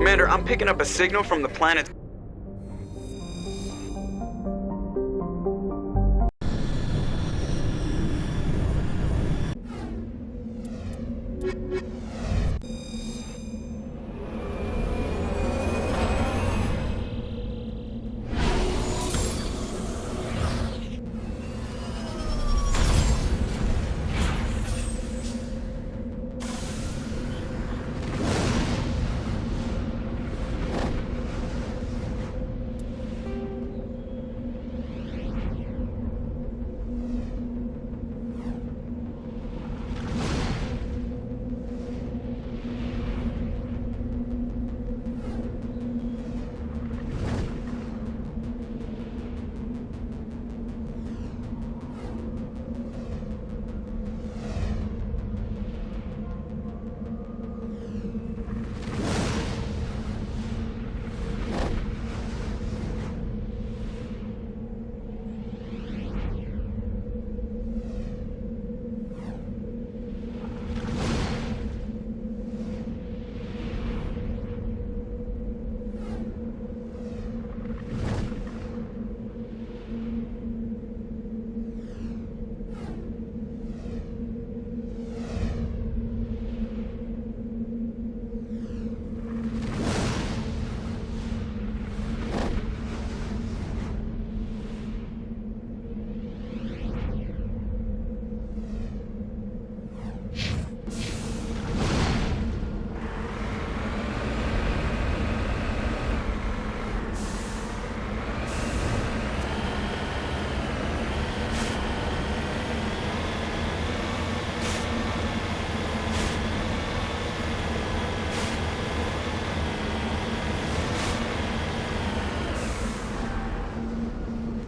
Commander, I'm picking up a signal from the planet.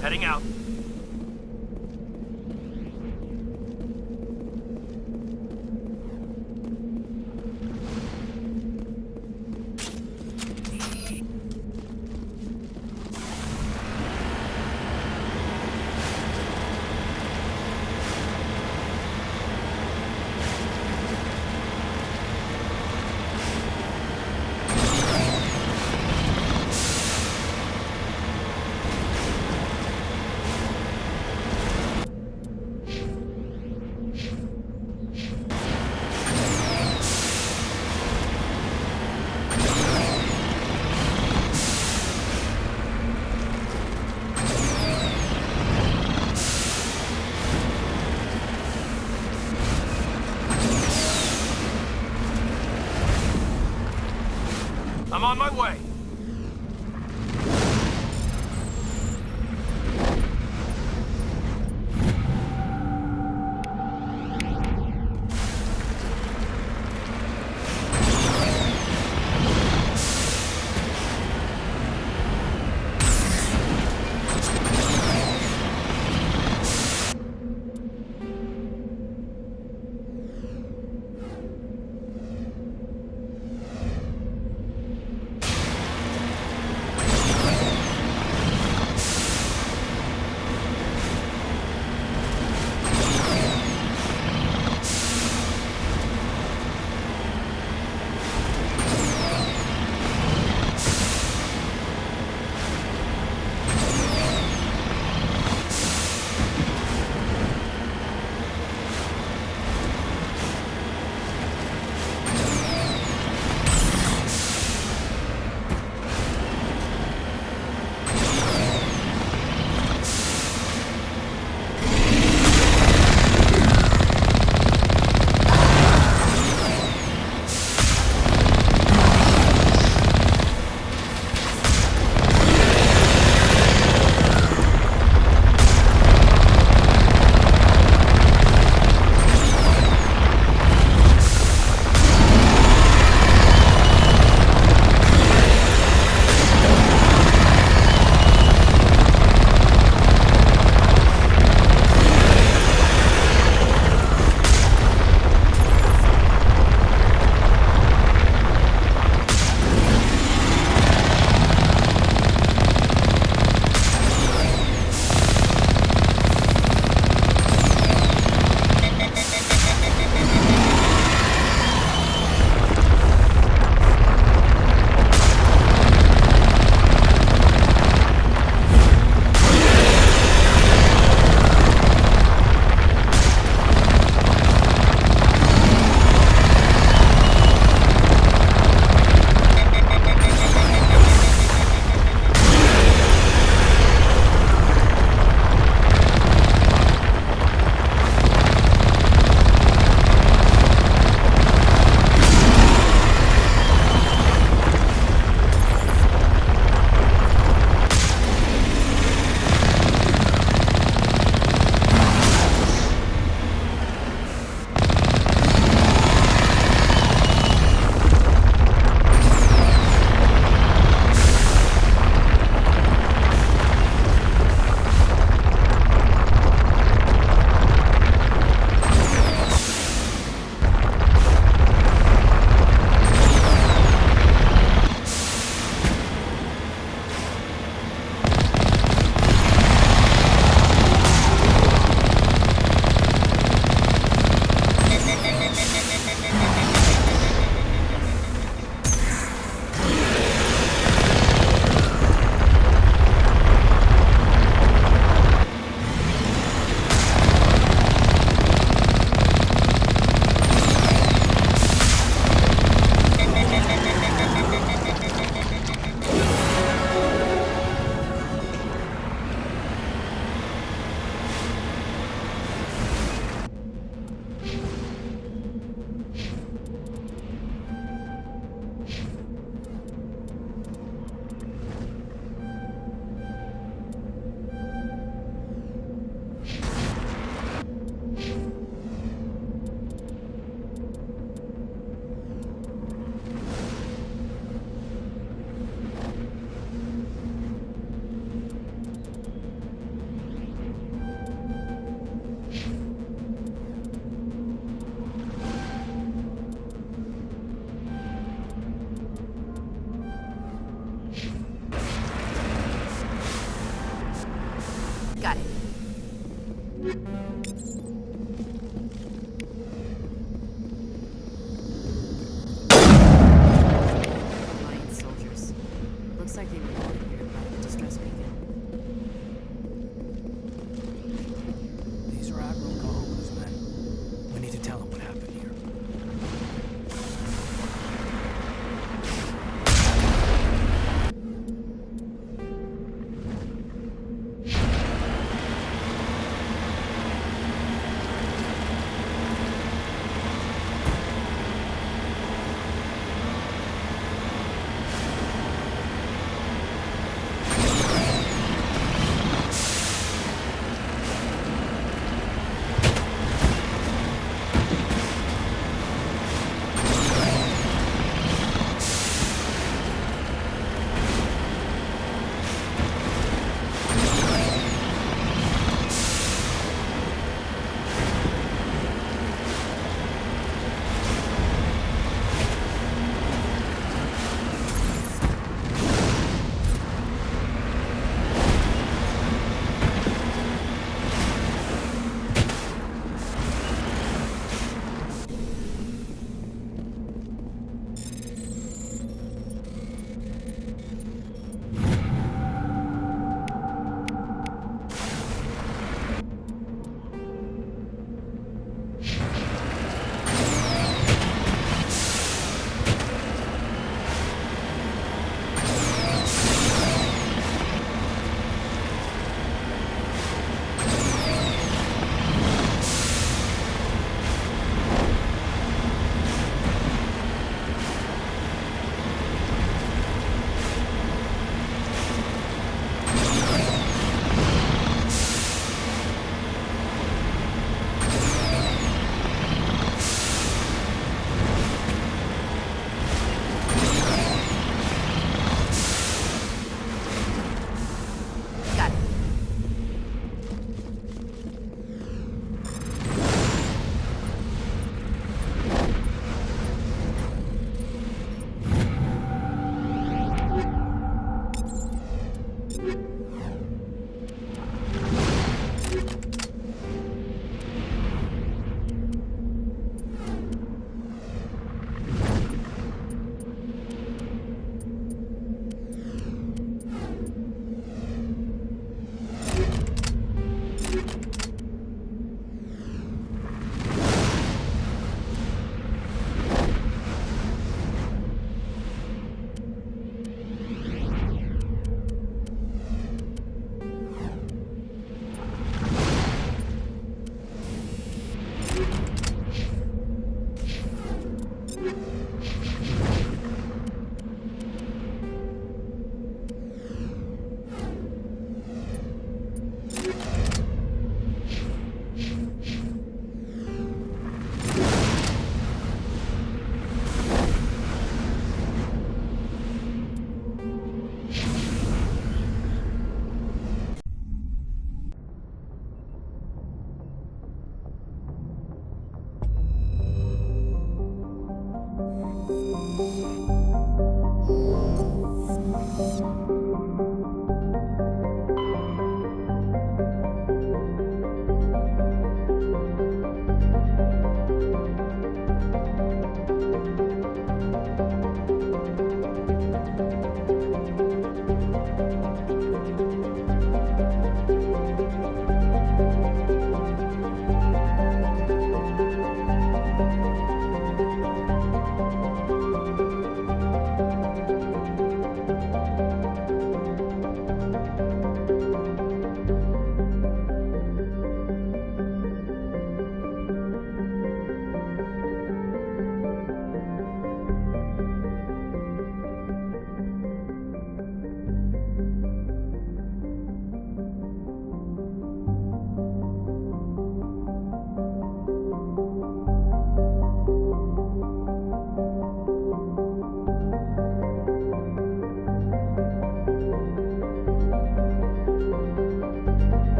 Heading out. I'm on my way.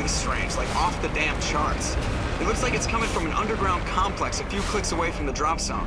really strange, like off the damn charts. It looks like it's coming from an underground complex a few clicks away from the drop zone.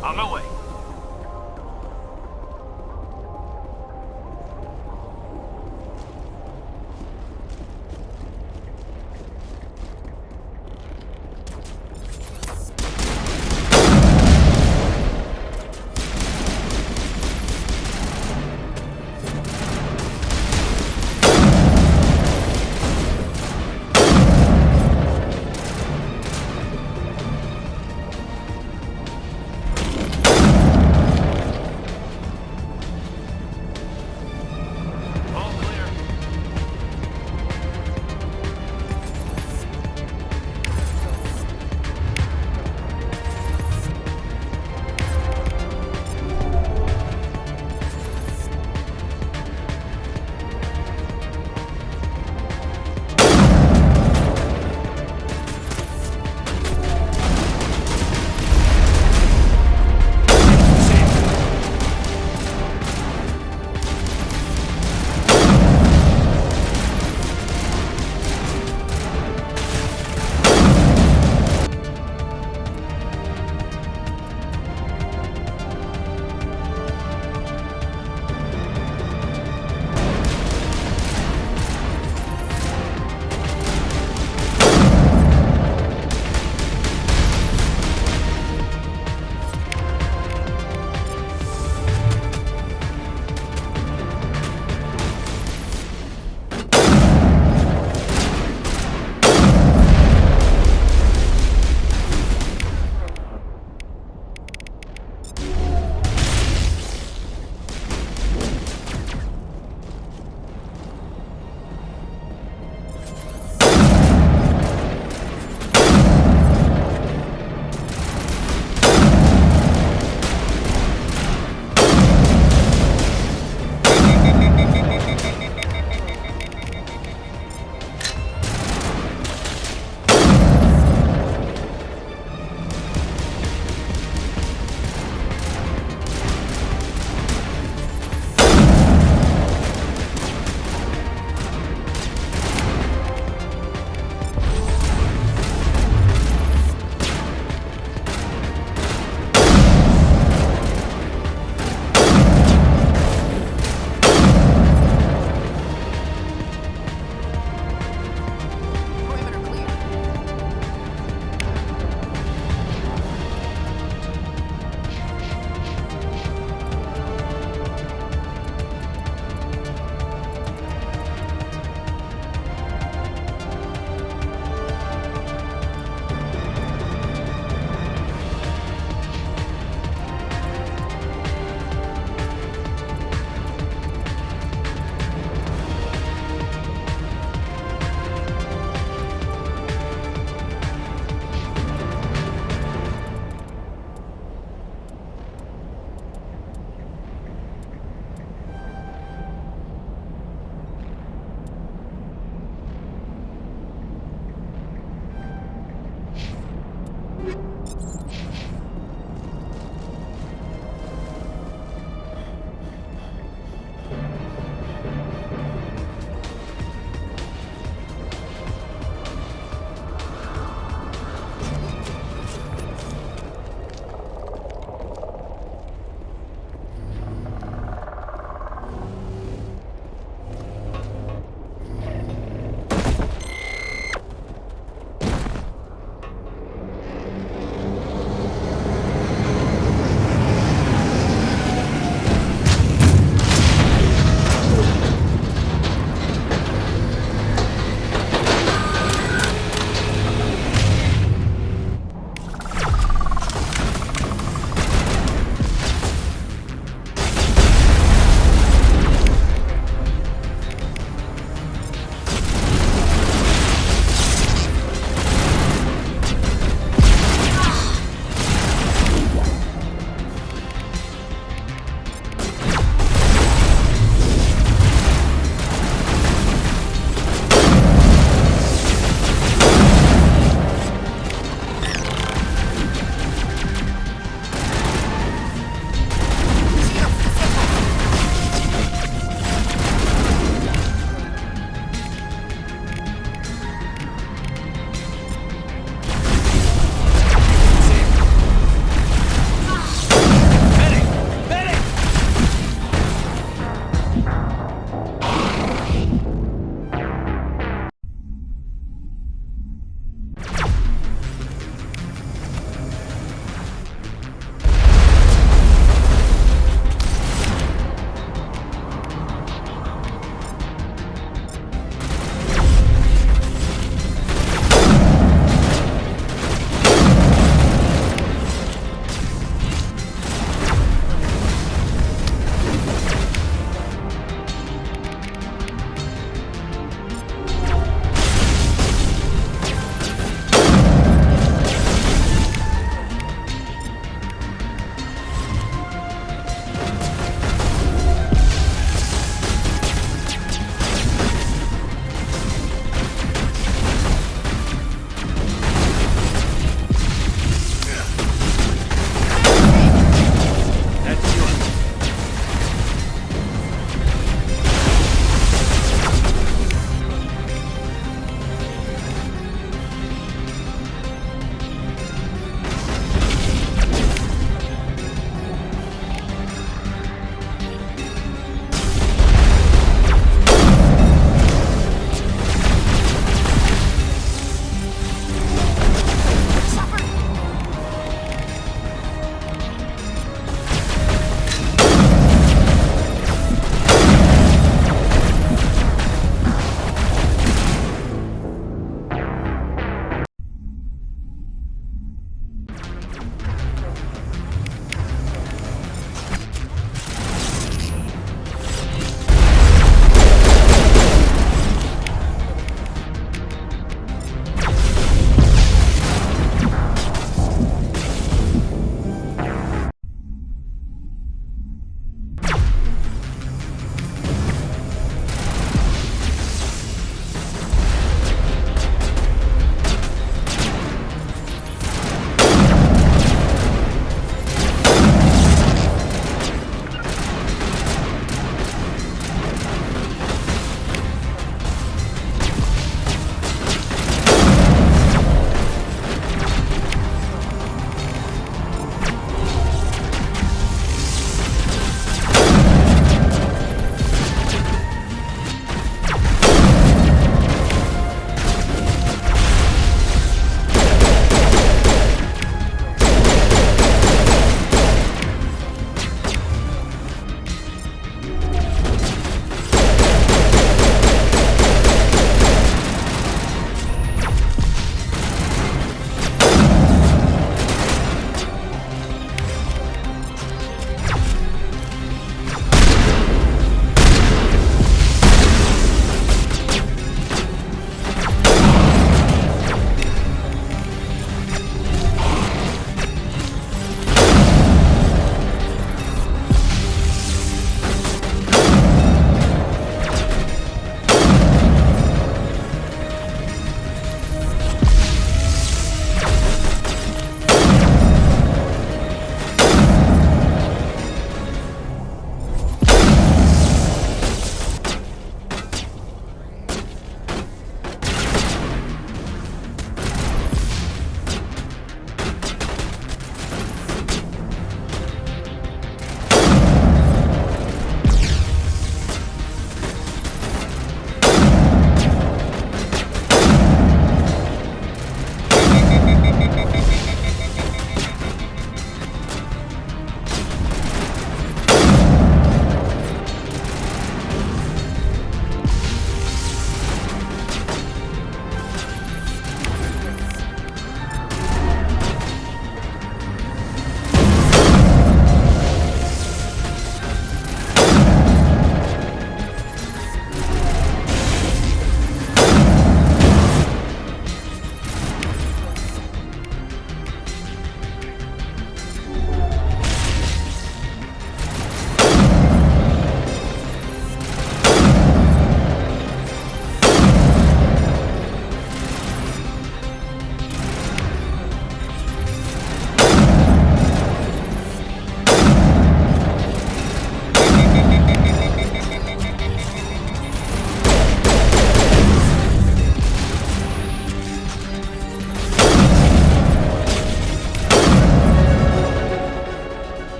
On my way.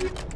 Thanks.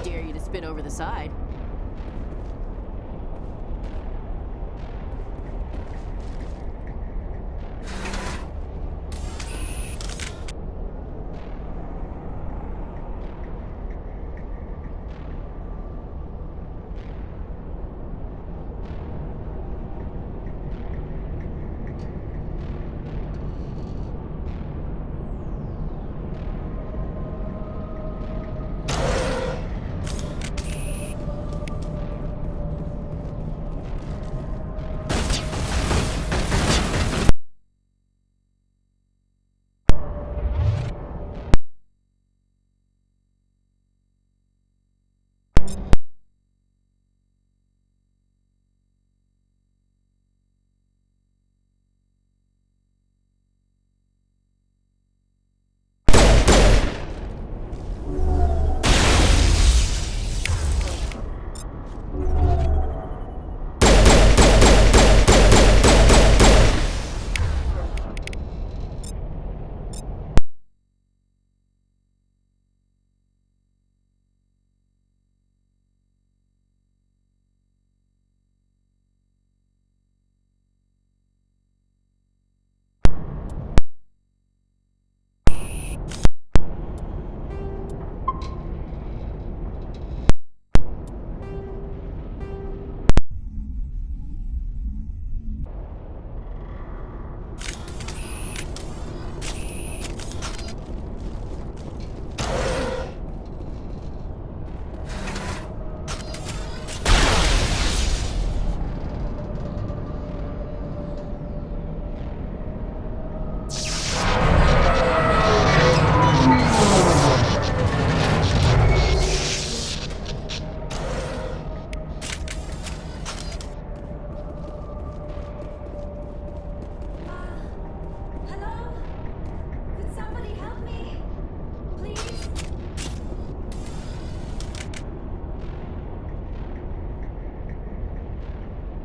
Dare you to spin over the side.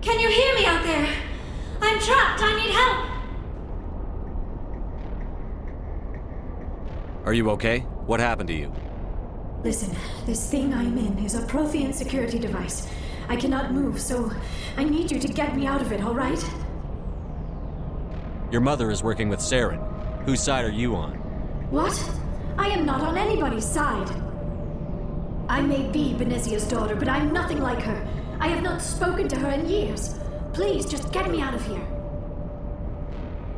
Can you hear me out there? I'm trapped. I need help. Are you okay? What happened to you? Listen, this thing I'm in is a Prothean security device. I cannot move, so I need you to get me out of it, all right? Your mother is working with Saren. Whose side are you on? What? I am not on anybody's side. I may be Benezia's daughter, but I'm nothing like her. I have not spoken to her in years. Please, just get me out of here.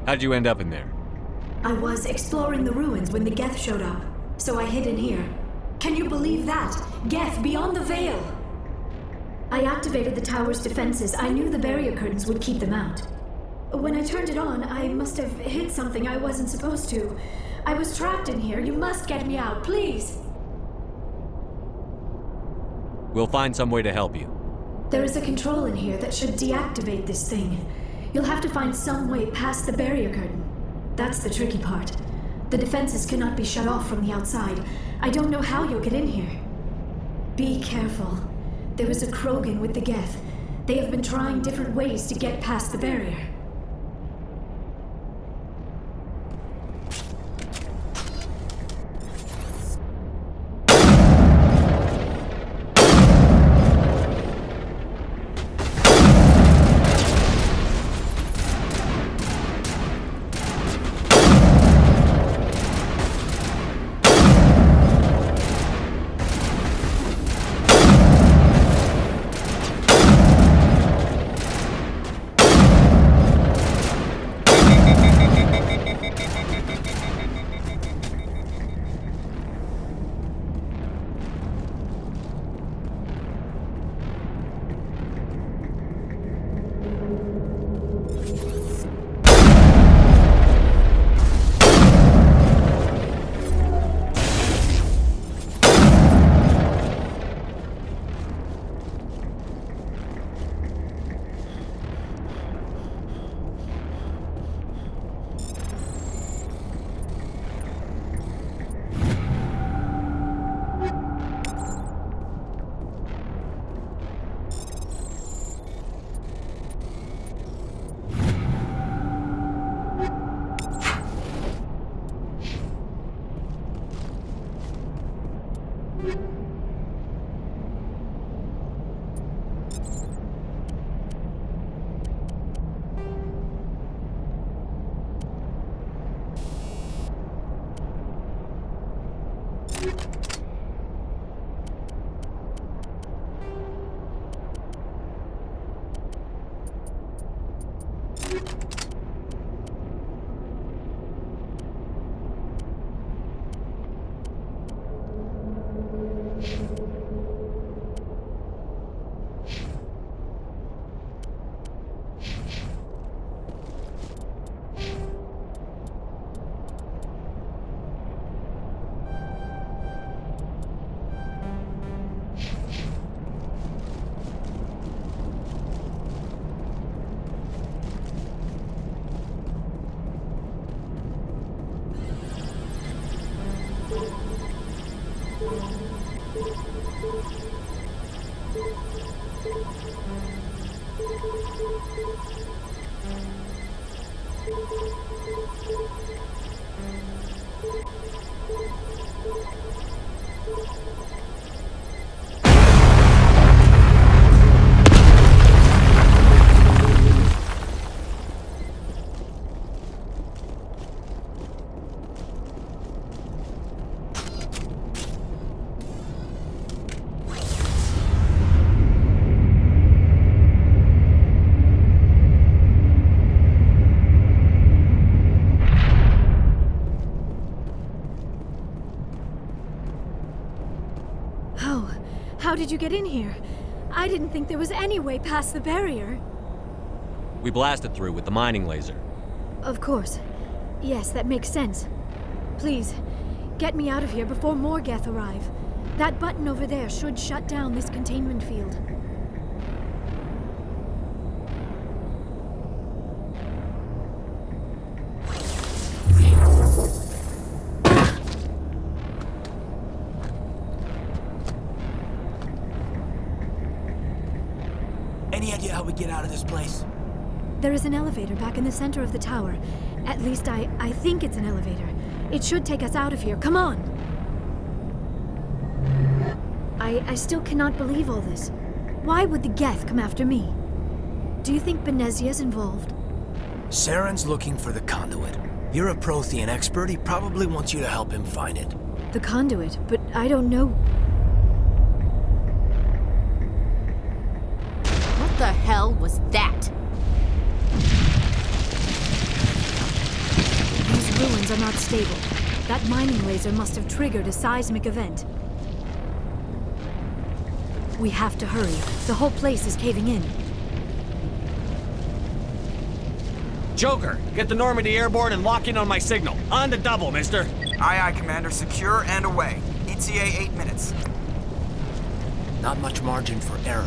How'd you end up in there? I was exploring the ruins when the Geth showed up, so I hid in here. Can you believe that? Geth beyond the veil! I activated the tower's defenses. I knew the barrier curtains would keep them out. When I turned it on, I must have hit something I wasn't supposed to. I was trapped in here. You must get me out, please! We'll find some way to help you. There is a control in here that should deactivate this thing. You'll have to find some way past the barrier curtain. That's the tricky part. The defenses cannot be shut off from the outside. I don't know how you'll get in here. Be careful. There is a Krogan with the Geth. They have been trying different ways to get past the barrier. How did you get in here? I didn't think there was any way past the barrier. We blasted through with the mining laser. Of course. Yes, that makes sense. Please, get me out of here before more Geth arrive. That button over there should shut down this containment field. Any idea how we get out of this place? There is an elevator back in the center of the tower. At least I think it's an elevator. It should take us out of here. Come on! I still cannot believe all this. Why would the Geth come after me? Do you think Benezia's involved? Saren's looking for the conduit. You're a Prothean expert. He probably wants you to help him find it. The conduit, but I don't know. What the hell was that? These ruins are not stable. That mining laser must have triggered a seismic event. We have to hurry. The whole place is caving in. Joker, get the Normandy airborne and lock in on my signal. On the double, mister. Aye, aye, Commander. Secure and away. ETA 8 minutes. Not much margin for error.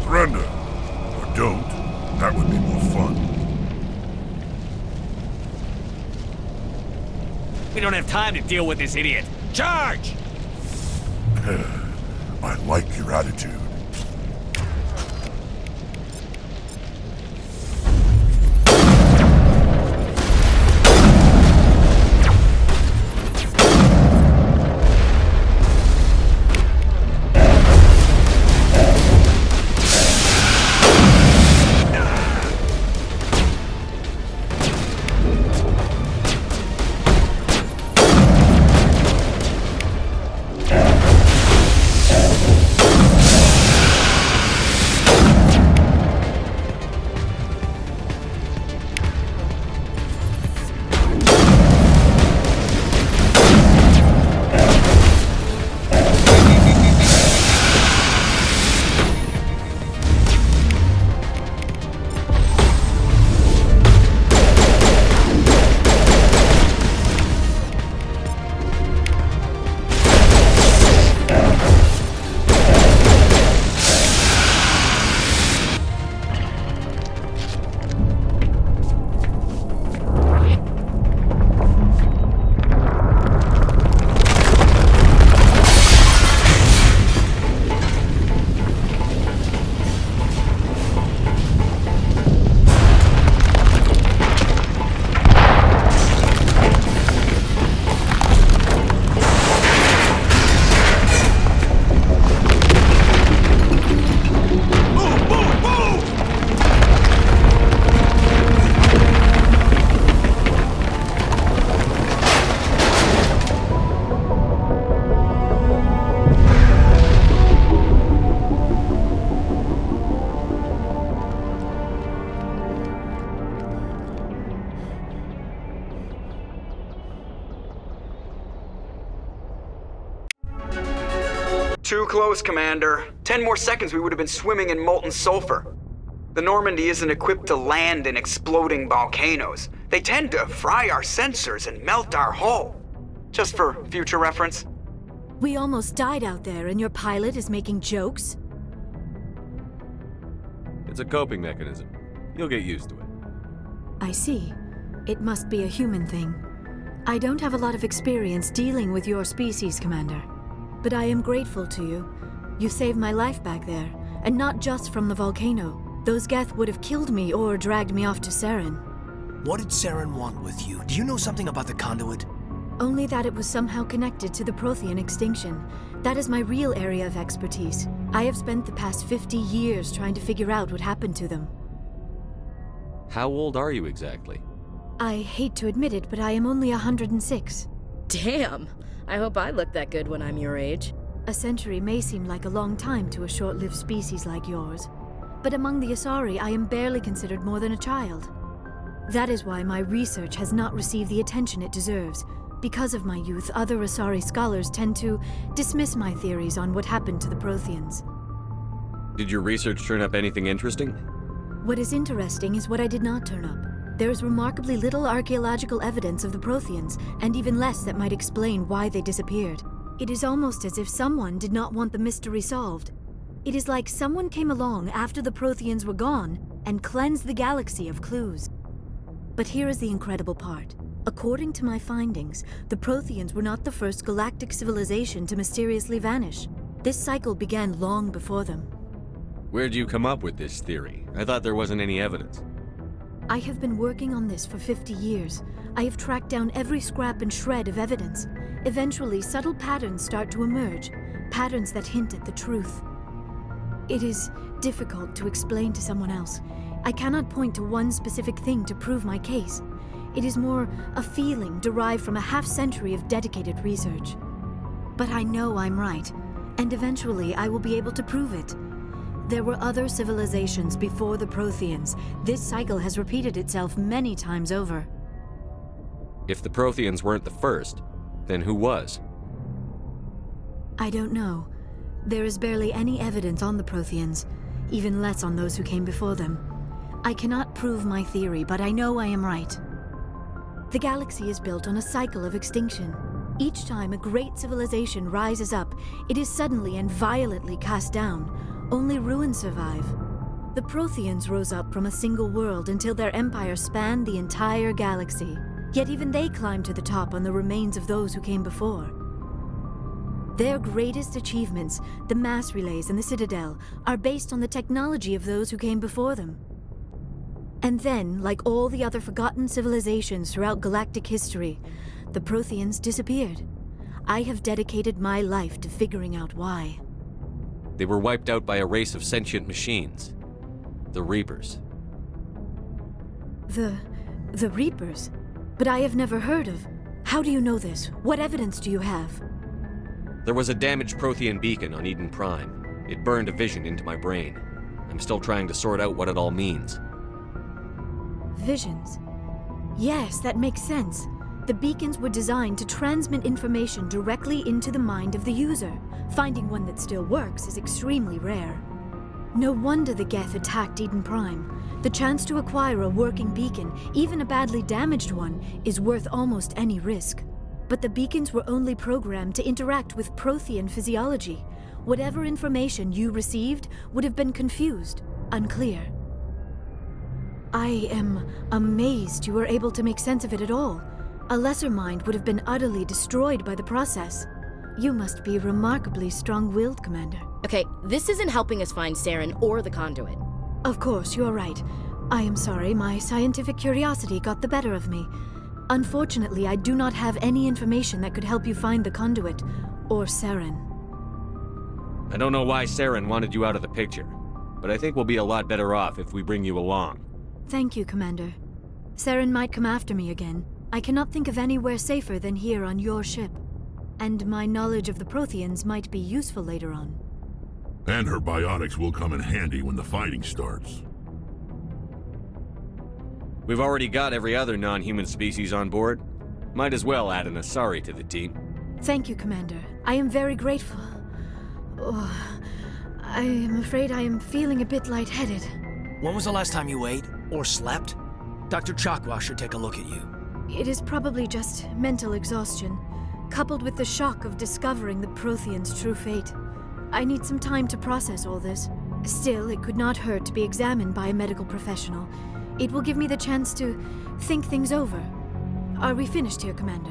Surrender. Or don't. That would be more fun. We don't have time to deal with this idiot. Charge! I like your attitude. Too close, Commander. 10 more seconds we would have been swimming in molten sulfur. The Normandy isn't equipped to land in exploding volcanoes. They tend to fry our sensors and melt our hull. Just for future reference. We almost died out there, and your pilot is making jokes? It's a coping mechanism. You'll get used to it. I see. It must be a human thing. I don't have a lot of experience dealing with your species, Commander. But I am grateful to you. You saved my life back there, and not just from the volcano. Those Geth would have killed me or dragged me off to Saren. What did Saren want with you? Do you know something about the conduit? Only that it was somehow connected to the Prothean extinction. That is my real area of expertise. I have spent the past 50 years trying to figure out what happened to them. How old are you exactly? I hate to admit it, but I am only 106. Damn! I hope I look that good when I'm your age. A century may seem like a long time to a short-lived species like yours, but among the Asari, I am barely considered more than a child. That is why my research has not received the attention it deserves. Because of my youth, other Asari scholars tend to dismiss my theories on what happened to the Protheans. Did your research turn up anything interesting? What is interesting is what I did not turn up. There is remarkably little archaeological evidence of the Protheans, and even less that might explain why they disappeared. It is almost as if someone did not want the mystery solved. It is like someone came along after the Protheans were gone and cleansed the galaxy of clues. But here is the incredible part. According to my findings, the Protheans were not the first galactic civilization to mysteriously vanish. This cycle began long before them. Where'd you come up with this theory? I thought there wasn't any evidence. I have been working on this for 50 years. I have tracked down every scrap and shred of evidence. Eventually, subtle patterns start to emerge, patterns that hint at the truth. It is difficult to explain to someone else. I cannot point to one specific thing to prove my case. It is more a feeling derived from a half-century of dedicated research. But I know I'm right. And eventually I will be able to prove it. There were other civilizations before the Protheans. This cycle has repeated itself many times over. If the Protheans weren't the first, then who was? I don't know. There is barely any evidence on the Protheans, even less on those who came before them. I cannot prove my theory, but I know I am right. The galaxy is built on a cycle of extinction. Each time a great civilization rises up, it is suddenly and violently cast down. Only ruins survive. The Protheans rose up from a single world until their empire spanned the entire galaxy. Yet even they climbed to the top on the remains of those who came before. Their greatest achievements, the mass relays and the Citadel, are based on the technology of those who came before them. And then, like all the other forgotten civilizations throughout galactic history, the Protheans disappeared. I have dedicated my life to figuring out why. They were wiped out by a race of sentient machines. The Reapers. The Reapers? But I have never heard of. How do you know this? What evidence do you have? There was a damaged Prothean beacon on Eden Prime. It burned a vision into my brain. I'm still trying to sort out what it all means. Visions. Yes, that makes sense. The beacons were designed to transmit information directly into the mind of the user. Finding one that still works is extremely rare. No wonder the Geth attacked Eden Prime. The chance to acquire a working beacon, even a badly damaged one, is worth almost any risk. But the beacons were only programmed to interact with Prothean physiology. Whatever information you received would have been confused, unclear. I am amazed you were able to make sense of it at all. A lesser mind would have been utterly destroyed by the process. You must be remarkably strong-willed, Commander. Okay, this isn't helping us find Saren or the conduit. Of course, you are right. I am sorry, my scientific curiosity got the better of me. Unfortunately, I do not have any information that could help you find the conduit, or Saren. I don't know why Saren wanted you out of the picture, but I think we'll be a lot better off if we bring you along. Thank you, Commander. Saren might come after me again. I cannot think of anywhere safer than here on your ship. And my knowledge of the Protheans might be useful later on. And her biotics will come in handy when the fighting starts. We've already got every other non-human species on board. Might as well add an Asari to the team. Thank you, Commander. I am very grateful. Oh, I am afraid I am feeling a bit lightheaded. When was the last time you ate or slept? Dr. Chakwa should take a look at you. It is probably just mental exhaustion, coupled with the shock of discovering the Protheans' true fate. I need some time to process all this. Still, it could not hurt to be examined by a medical professional. It will give me the chance to think things over. Are we finished here, Commander?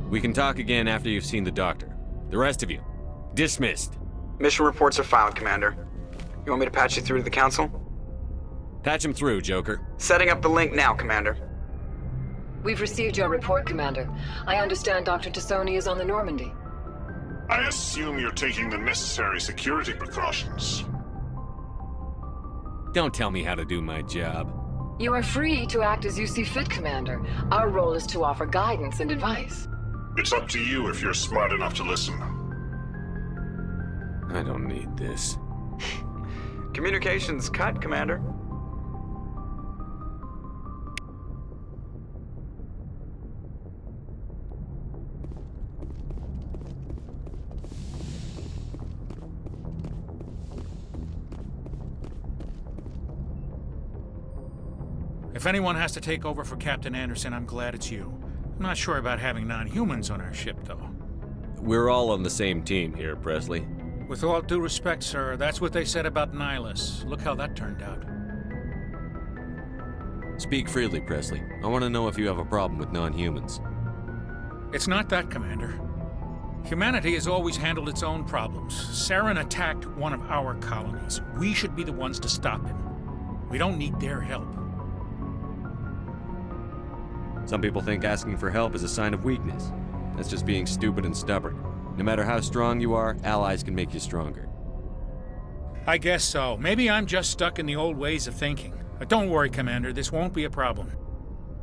We can talk again after you've seen the doctor. The rest of you, dismissed. Mission reports are filed, Commander. You want me to patch you through to the Council? Patch him through, Joker. Setting up the link now, Commander. We've received your report, Commander. I understand Dr. Tassoni is on the Normandy. I assume you're taking the necessary security precautions. Don't tell me how to do my job. You are free to act as you see fit, Commander. Our role is to offer guidance and advice. It's up to you if you're smart enough to listen. I don't need this. Communications cut, Commander. If anyone has to take over for Captain Anderson, I'm glad it's you. I'm not sure about having non-humans on our ship, though. We're all on the same team here, Presley. With all due respect, sir, that's what they said about Nihilus. Look how that turned out. Speak freely, Presley. I want to know if you have a problem with non-humans. It's not that, Commander. Humanity has always handled its own problems. Saren attacked one of our colonies. We should be the ones to stop him. We don't need their help. Some people think asking for help is a sign of weakness. That's just being stupid and stubborn. No matter how strong you are, allies can make you stronger. I guess so. Maybe I'm just stuck in the old ways of thinking. But don't worry, Commander, this won't be a problem.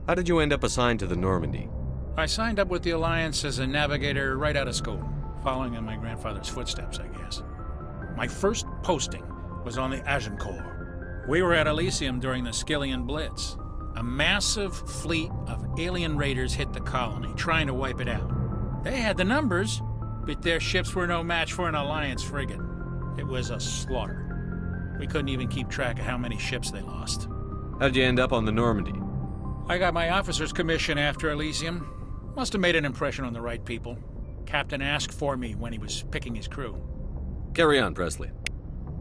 How did you end up assigned to the Normandy? I signed up with the Alliance as a navigator right out of school. Following in my grandfather's footsteps, I guess. My first posting was on the Agincourt. We were at Elysium during the Skillian Blitz. A massive fleet of alien raiders hit the colony, trying to wipe it out. They had the numbers, but their ships were no match for an Alliance frigate. It was a slaughter. We couldn't even keep track of how many ships they lost. How'd you end up on the Normandy? I got my officer's commission after Elysium. Must have made an impression on the right people. Captain asked for me when he was picking his crew. Carry on, Presley.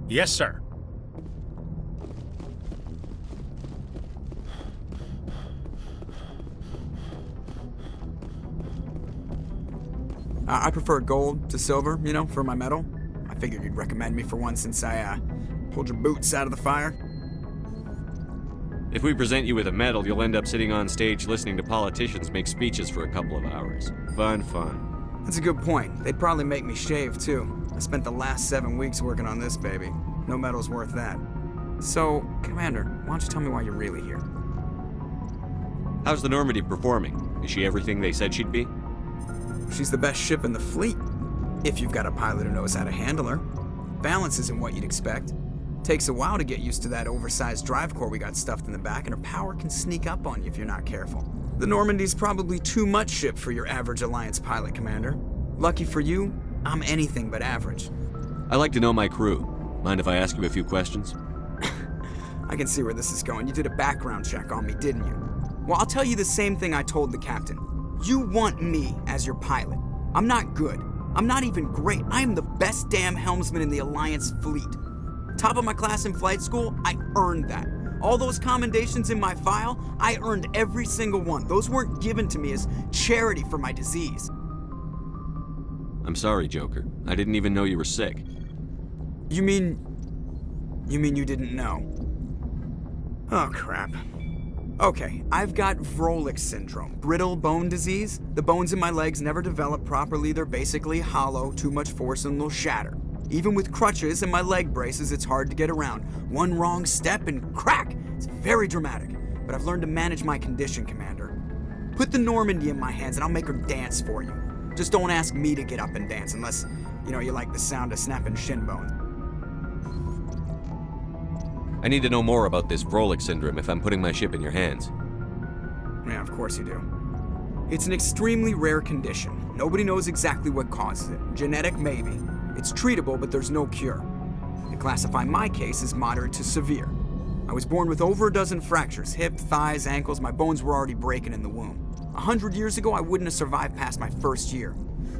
Yes, sir. I prefer gold to silver, for my medal. I figured you'd recommend me for one since I pulled your boots out of the fire. If we present you with a medal, you'll end up sitting on stage listening to politicians make speeches for a couple of hours. Fun. That's a good point. They'd probably make me shave, too. I spent the last 7 weeks working on this baby. No medal's worth that. So, Commander, why don't you tell me why you're really here? How's the Normandy performing? Is she everything they said she'd be? She's the best ship in the fleet, if you've got a pilot who knows how to handle her. Balance isn't what you'd expect. Takes a while to get used to that oversized drive core we got stuffed in the back, and her power can sneak up on you if you're not careful. The Normandy's probably too much ship for your average Alliance pilot, Commander. Lucky for you, I'm anything but average. I like to know my crew. Mind if I ask you a few questions? I can see where this is going. You did a background check on me, didn't you? Well, I'll tell you the same thing I told the captain. You want me as your pilot. I'm not good. I'm not even great. I am the best damn helmsman in the Alliance fleet. Top of my class in flight school, I earned that. All those commendations in my file, I earned every single one. Those weren't given to me as charity for my disease. I'm sorry, Joker. I didn't even know you were sick. You mean you didn't know? Oh, crap. Okay, I've got Vrolik syndrome, brittle bone disease. The bones in my legs never develop properly. They're basically hollow, too much force and they'll shatter. Even with crutches and my leg braces, it's hard to get around. One wrong step and crack! It's very dramatic. But I've learned to manage my condition, Commander. Put the Normandy in my hands and I'll make her dance for you. Just don't ask me to get up and dance unless, you like the sound of snapping shin bones. I need to know more about this Vrolik syndrome if I'm putting my ship in your hands. Yeah, of course you do. It's an extremely rare condition. Nobody knows exactly what causes it. Genetic, maybe. It's treatable, but there's no cure. They classify my case as moderate to severe. I was born with over a dozen fractures, hip, thighs, ankles. My bones were already breaking in the womb. 100 years ago, I wouldn't have survived past my first year.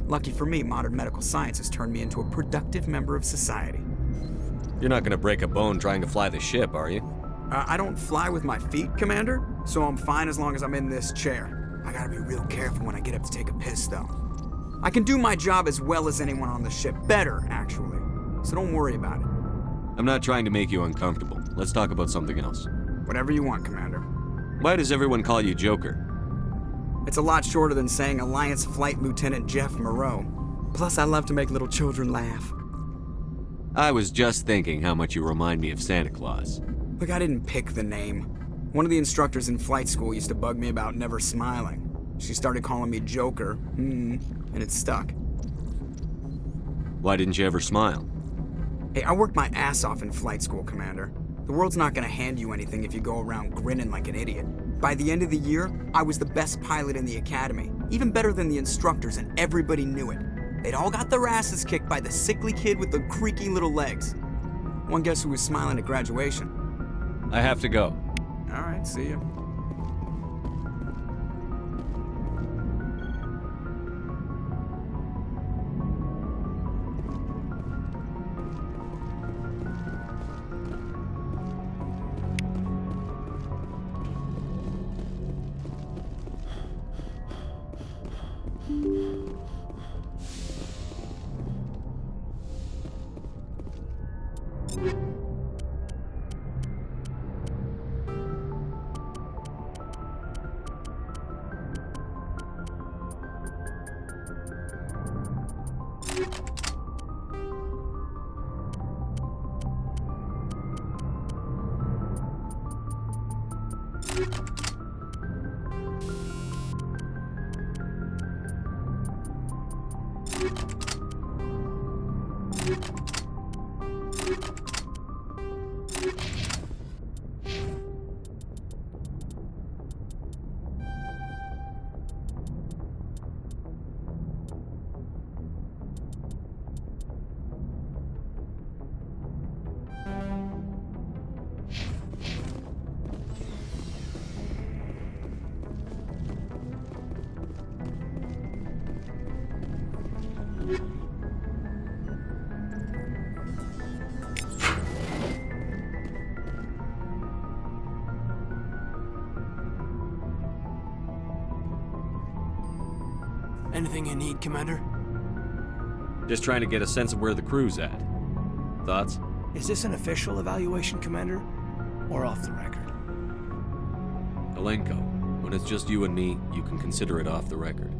Lucky for me, modern medical science has turned me into a productive member of society. You're not gonna break a bone trying to fly the ship, are you? I don't fly with my feet, Commander, so I'm fine as long as I'm in this chair. I gotta be real careful when I get up to take a piss, though. I can do my job as well as anyone on the ship. Better, actually. So don't worry about it. I'm not trying to make you uncomfortable. Let's talk about something else. Whatever you want, Commander. Why does everyone call you Joker? It's a lot shorter than saying Alliance Flight Lieutenant Jeff Moreau. Plus, I love to make little children laugh. I was just thinking how much you remind me of Santa Claus. Look, I didn't pick the name. One of the instructors in flight school used to bug me about never smiling. She started calling me Joker, and it stuck. Why didn't you ever smile? Hey, I worked my ass off in flight school, Commander. The world's not gonna hand you anything if you go around grinning like an idiot. By the end of the year, I was the best pilot in the academy, even better than the instructors, and everybody knew it. They'd all got their asses kicked by the sickly kid with the creaky little legs. One guess who was smiling at graduation? I have to go. All right, see ya. Anything you need, Commander? Just trying to get a sense of where the crew's at. Thoughts? Is this an official evaluation, Commander? Or off the record? Alenko, when it's just you and me, you can consider it off the record.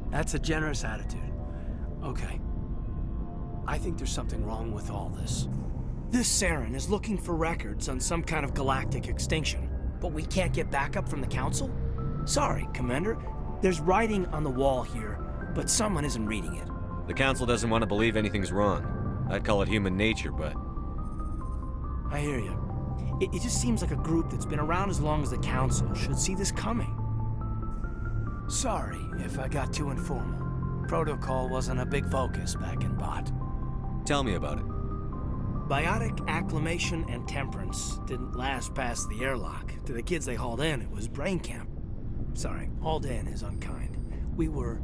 That's a generous attitude. Okay. I think there's something wrong with all this. This Saren is looking for records on some kind of galactic extinction, but we can't get backup from the Council? Sorry, Commander. There's writing on the wall here, but someone isn't reading it. The Council doesn't want to believe anything's wrong. I'd call it human nature, but... I hear you. It just seems like a group that's been around as long as the Council should see this coming. Sorry if I got too informal. Protocol wasn't a big focus back in Bot. Tell me about it. Biotic acclimation and temperance didn't last past the airlock. To the kids they hauled in, it was brain camp. Sorry, hauled in is unkind. We were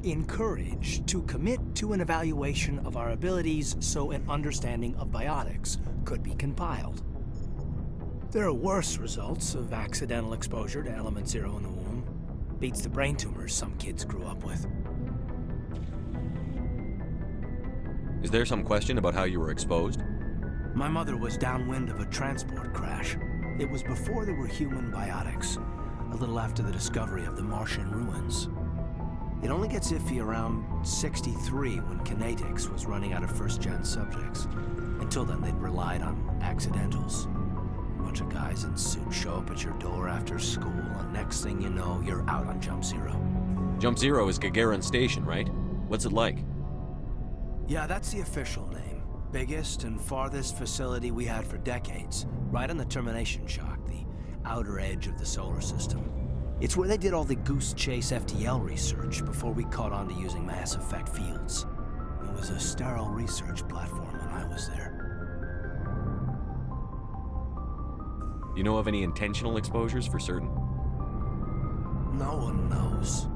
encouraged to commit to an evaluation of our abilities so an understanding of biotics could be compiled. There are worse results of accidental exposure to Element Zero in the womb. Beats the brain tumors some kids grew up with. Is there some question about how you were exposed? My mother was downwind of a transport crash. It was before there were human biotics, a little after the discovery of the Martian ruins. It only gets iffy around 63 when Kinetics was running out of first-gen subjects. Until then, they'd relied on accidentals. A bunch of guys in suits show up at your door after school, and next thing you know, you're out on Jump Zero. Jump Zero is Gagarin Station, right? What's it like? Yeah, that's the official name. Biggest and farthest facility we had for decades. Right on the termination shock, the outer edge of the solar system. It's where they did all the Goose Chase FTL research before we caught on to using mass effect fields. It was a sterile research platform when I was there. You know of any intentional exposures for certain? No one knows.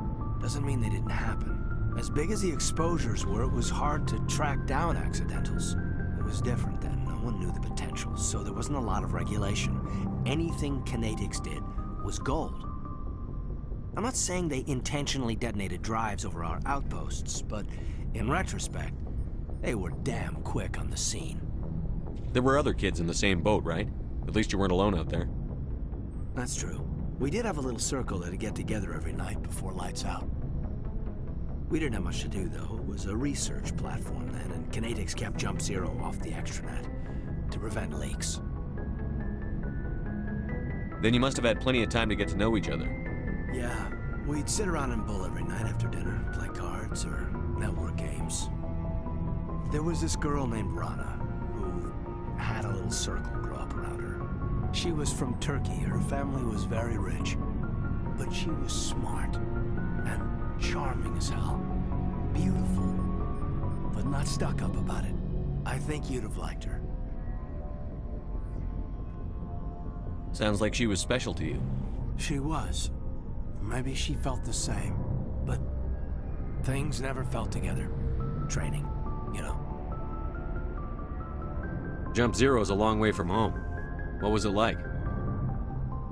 Doesn't mean they didn't happen. As big as the exposures were, it was hard to track down accidentals. It was different then. No one knew the potential, so there wasn't a lot of regulation. Anything Kinetics did was gold. I'm not saying they intentionally detonated drives over our outposts, but in retrospect, they were damn quick on the scene. There were other kids in the same boat, right? At least you weren't alone out there. That's true. We did have a little circle that'd get together every night before lights out. We didn't have much to do, though. It was a research platform then, and Kinetics kept Jump Zero off the extranet to prevent leaks. Then you must have had plenty of time to get to know each other. Yeah, we'd sit around and bull every night after dinner, play cards or network games. There was this girl named Rana, who had a little circle grow up around her. She was from Turkey. Her family was very rich, but she was smart and charming as hell. Beautiful, but not stuck up about it. I think you'd have liked her. Sounds like she was special to you. She was. Maybe she felt the same, but things never felt together. Training, you know. Jump Zero's a long way from home. What was it like?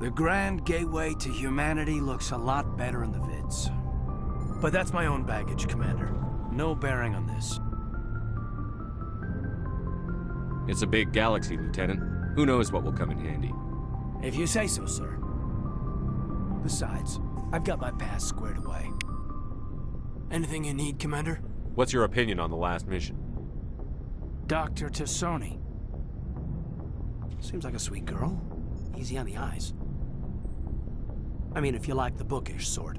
The grand gateway to humanity looks a lot better in the vids. But that's my own baggage, Commander. No bearing on this. It's a big galaxy, Lieutenant. Who knows what will come in handy? If you say so, sir. Besides, I've got my past squared away. Anything you need, Commander? What's your opinion on the last mission? Dr. Tassoni. Seems like a sweet girl. Easy on the eyes. I mean, if you like the bookish sort.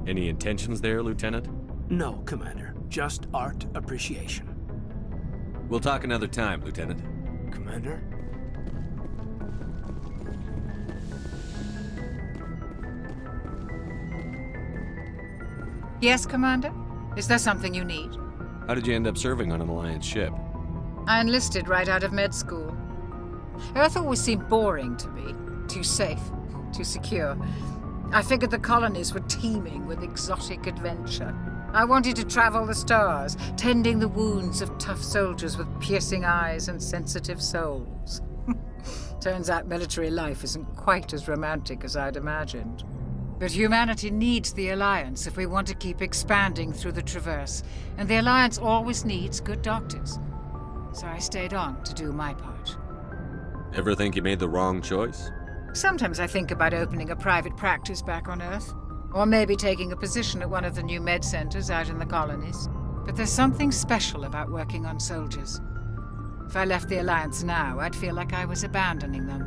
Any intentions there, Lieutenant? No, Commander. Just art appreciation. We'll talk another time, Lieutenant. Commander? Yes, Commander? Is there something you need? How did you end up serving on an Alliance ship? I enlisted right out of med school. Earth always seemed boring to me. Too safe, too secure. I figured the colonies were teeming with exotic adventure. I wanted to travel the stars, tending the wounds of tough soldiers with piercing eyes and sensitive souls. Turns out military life isn't quite as romantic as I'd imagined. But humanity needs the Alliance if we want to keep expanding through the Traverse, and the Alliance always needs good doctors. So I stayed on to do my part. Ever think you made the wrong choice? Sometimes I think about opening a private practice back on Earth, or maybe taking a position at one of the new med centers out in the colonies. But there's something special about working on soldiers. If I left the Alliance now, I'd feel like I was abandoning them.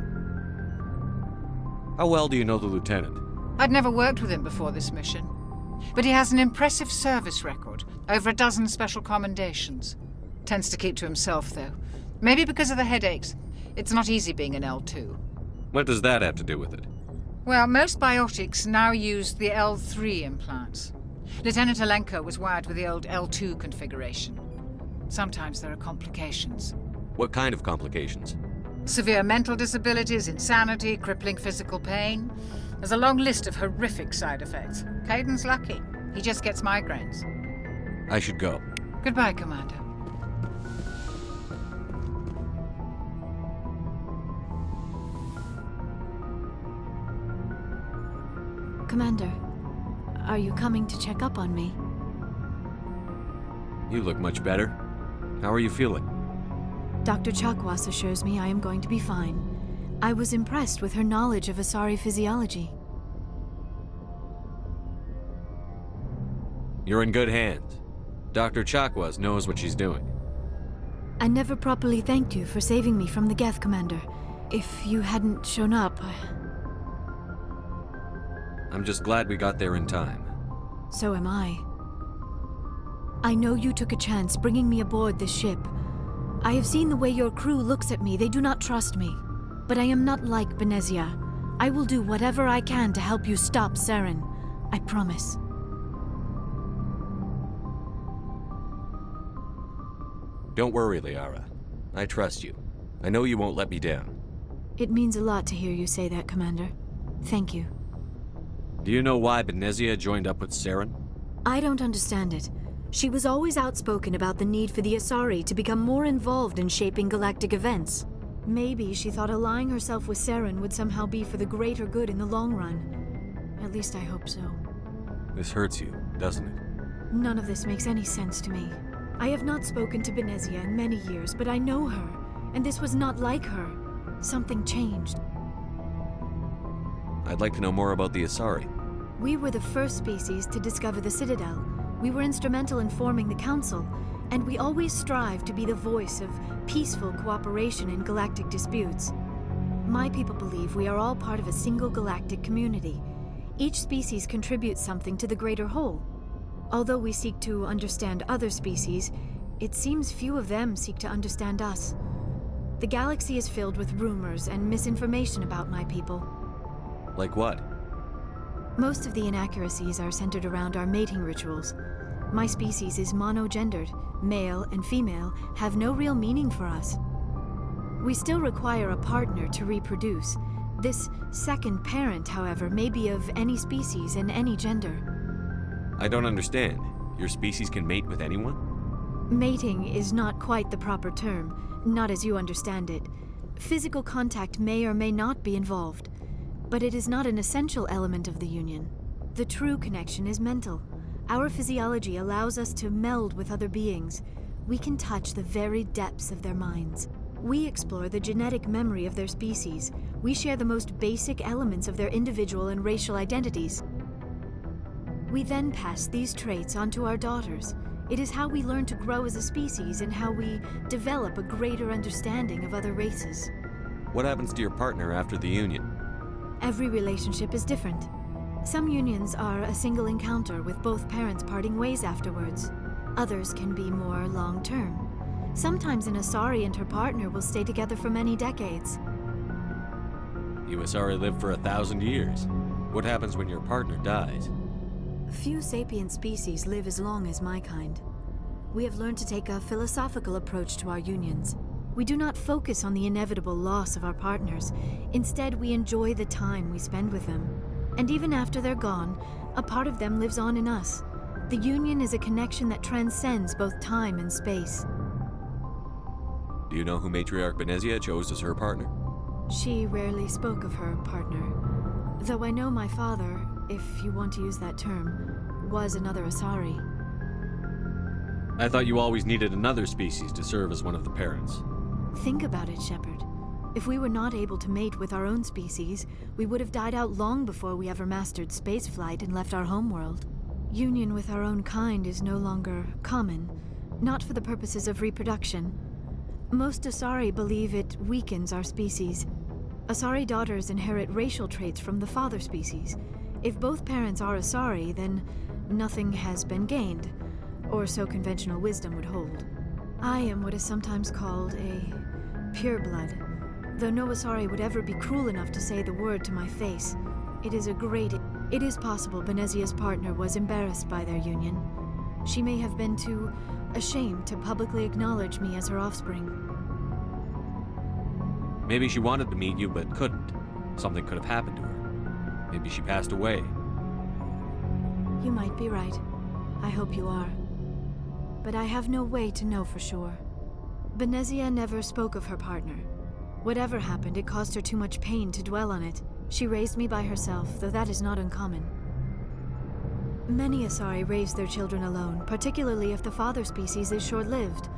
How well do you know the Lieutenant? I'd never worked with him before this mission, but he has an impressive service record, over a dozen special commendations. Tends to keep to himself, though. Maybe because of the headaches. It's not easy being an L2. What does that have to do with it? Well, most biotics now use the L3 implants. Lieutenant Alenko was wired with the old L2 configuration. Sometimes there are complications. What kind of complications? Severe mental disabilities, insanity, crippling physical pain. There's a long list of horrific side effects. Caden's lucky. He just gets migraines. I should go. Goodbye, Commander. Commander, are you coming to check up on me? You look much better. How are you feeling? Dr. Chakwas assures me I am going to be fine. I was impressed with her knowledge of Asari physiology. You're in good hands. Dr. Chakwas knows what she's doing. I never properly thanked you for saving me from the Geth, Commander. If you hadn't shown up... I'm just glad we got there in time. So am I. I know you took a chance bringing me aboard this ship. I have seen the way your crew looks at me. They do not trust me. But I am not like Benezia. I will do whatever I can to help you stop Saren. I promise. Don't worry, Liara. I trust you. I know you won't let me down. It means a lot to hear you say that, Commander. Thank you. Do you know why Benezia joined up with Saren? I don't understand it. She was always outspoken about the need for the Asari to become more involved in shaping galactic events. Maybe she thought allying herself with Saren would somehow be for the greater good in the long run. At least I hope so. This hurts you, doesn't it? None of this makes any sense to me. I have not spoken to Benezia in many years, but I know her, and this was not like her. Something changed. I'd like to know more about the Asari. We were the first species to discover the Citadel. We were instrumental in forming the Council, and we always strive to be the voice of peaceful cooperation in galactic disputes. My people believe we are all part of a single galactic community. Each species contributes something to the greater whole. Although we seek to understand other species, it seems few of them seek to understand us. The galaxy is filled with rumors and misinformation about my people. Like what? Most of the inaccuracies are centered around our mating rituals. My species is monogendered. Male and female have no real meaning for us. We still require a partner to reproduce. This second parent, however, may be of any species and any gender. I don't understand. Your species can mate with anyone? Mating is not quite the proper term, not as you understand it. Physical contact may or may not be involved, but it is not an essential element of the union. The true connection is mental. Our physiology allows us to meld with other beings. We can touch the very depths of their minds. We explore the genetic memory of their species. We share the most basic elements of their individual and racial identities. We then pass these traits on to our daughters. It is how we learn to grow as a species and how we develop a greater understanding of other races. What happens to your partner after the union? Every relationship is different. Some unions are a single encounter with both parents parting ways afterwards. Others can be more long-term. Sometimes an Asari and her partner will stay together for many decades. You Asari live for 1,000 years. What happens when your partner dies? Few sapient species live as long as my kind. We have learned to take a philosophical approach to our unions. We do not focus on the inevitable loss of our partners. Instead, we enjoy the time we spend with them. And even after they're gone, a part of them lives on in us. The union is a connection that transcends both time and space. Do you know who Matriarch Benezia chose as her partner? She rarely spoke of her partner. Though I know my father, if you want to use that term, was another Asari. I thought you always needed another species to serve as one of the parents. Think about it, Shepard. If we were not able to mate with our own species, we would have died out long before we ever mastered spaceflight and left our homeworld. Union with our own kind is no longer common, not for the purposes of reproduction. Most Asari believe it weakens our species. Asari daughters inherit racial traits from the father species. If both parents are Asari, then nothing has been gained, or so conventional wisdom would hold. I am what is sometimes called a pureblood, though no Asari would ever be cruel enough to say the word to my face. It is possible Benezia's partner was embarrassed by their union. She may have been too ashamed to publicly acknowledge me as her offspring. Maybe she wanted to meet you, but couldn't. Something could have happened to her. Maybe she passed away. You might be right. I hope you are. But I have no way to know for sure. Benezia never spoke of her partner. Whatever happened, it caused her too much pain to dwell on it. She raised me by herself, though that is not uncommon. Many Asari raise their children alone, particularly if the father species is short-lived.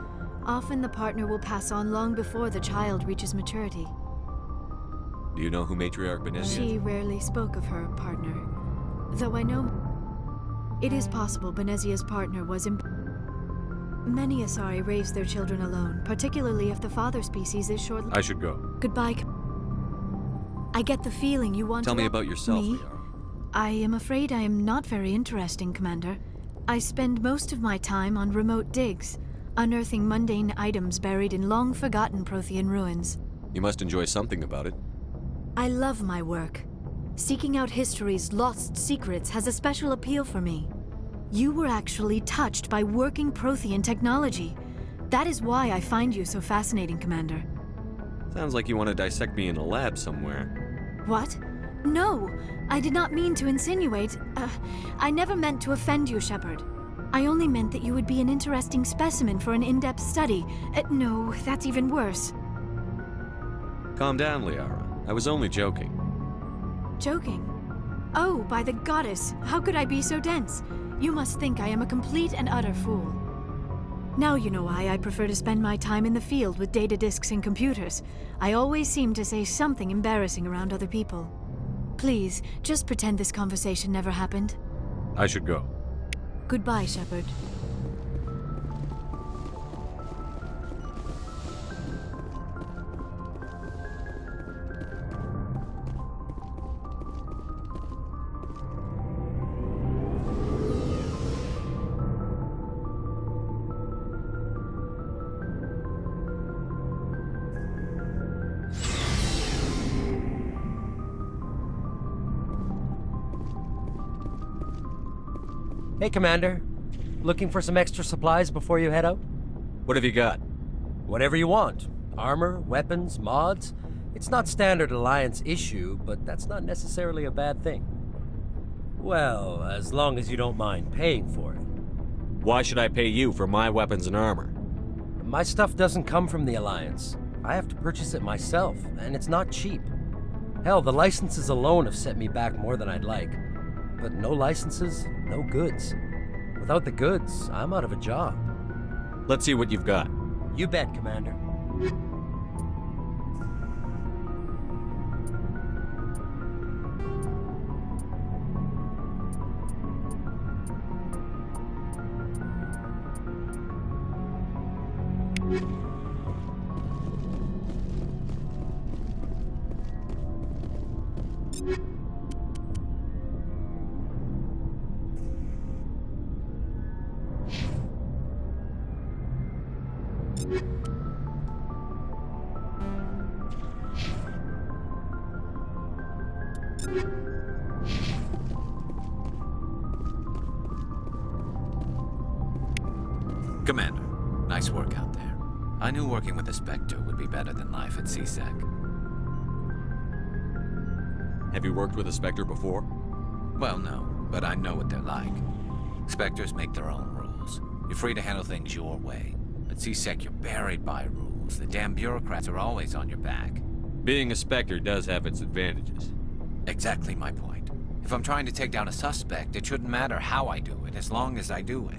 Often the partner will pass on long before the child reaches maturity. Do you know who Matriarch Benezia is? She rarely spoke of her partner, though I know it is possible Benezia's partner was Many Asari raise their children alone, particularly if the father species is short-lived. I should go. Goodbye. I get the feeling you want Tell to... me about yourself, Me? Liara. I am afraid I am not very interesting, Commander. I spend most of my time on remote digs, unearthing mundane items buried in long-forgotten Prothean ruins. You must enjoy something about it. I love my work. Seeking out history's lost secrets has a special appeal for me. You were actually touched by working Prothean technology. That is why I find you so fascinating, Commander. Sounds like you want to dissect me in a lab somewhere. What? No, I did not mean to insinuate. I never meant to offend you, Shepard. I only meant that you would be an interesting specimen for an in-depth study. No, that's even worse. Calm down, Liara. I was only joking. Joking? Oh, by the goddess, how could I be so dense? You must think I am a complete and utter fool. Now you know why I prefer to spend my time in the field with data disks and computers. I always seem to say something embarrassing around other people. Please, just pretend this conversation never happened. I should go. Goodbye, Shepard. Hey, Commander. Looking for some extra supplies before you head out? What have you got? Whatever you want. Armor, weapons, mods. It's not standard Alliance issue, but that's not necessarily a bad thing. Well, as long as you don't mind paying for it. Why should I pay you for my weapons and armor? My stuff doesn't come from the Alliance. I have to purchase it myself, and it's not cheap. Hell, the licenses alone have set me back more than I'd like. But no licenses, no goods. Without the goods, I'm out of a job. Let's see what you've got. You bet, Commander. Commander, nice work out there. I knew working with the Spectre would be better than life at CSEC. Have you worked with a Spectre before? Well, no, but I know what they're like. Spectres make their own rules. You're free to handle things your way. At CSEC, you're buried by rules. The damn bureaucrats are always on your back. Being a Spectre does have its advantages. Exactly my point. If I'm trying to take down a suspect, it shouldn't matter how I do it, as long as I do it.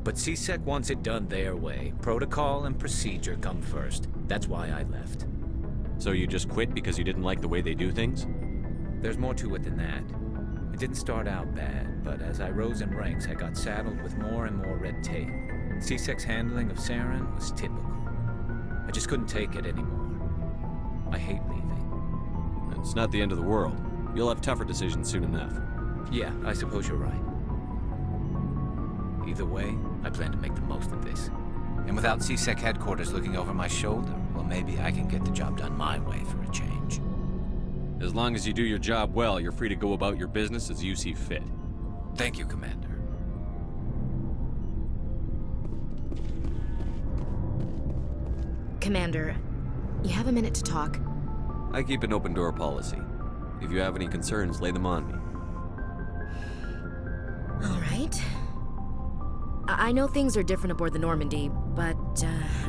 But CSEC wants it done their way. Protocol and procedure come first. That's why I left. So you just quit because you didn't like the way they do things? There's more to it than that. It didn't start out bad, but as I rose in ranks, I got saddled with more and more red tape. CSEC's handling of Saren was typical. I just couldn't take it anymore. I hate leaving. It's not the end of the world. You'll have tougher decisions soon enough. Yeah, I suppose you're right. Either way, I plan to make the most of this. And without CSEC headquarters looking over my shoulder, well, maybe I can get the job done my way for a change. As long as you do your job well, you're free to go about your business as you see fit. Thank you, Commander. Commander, you have a minute to talk? I keep an open door policy. If you have any concerns, lay them on me. All right. I know things are different aboard the Normandy, but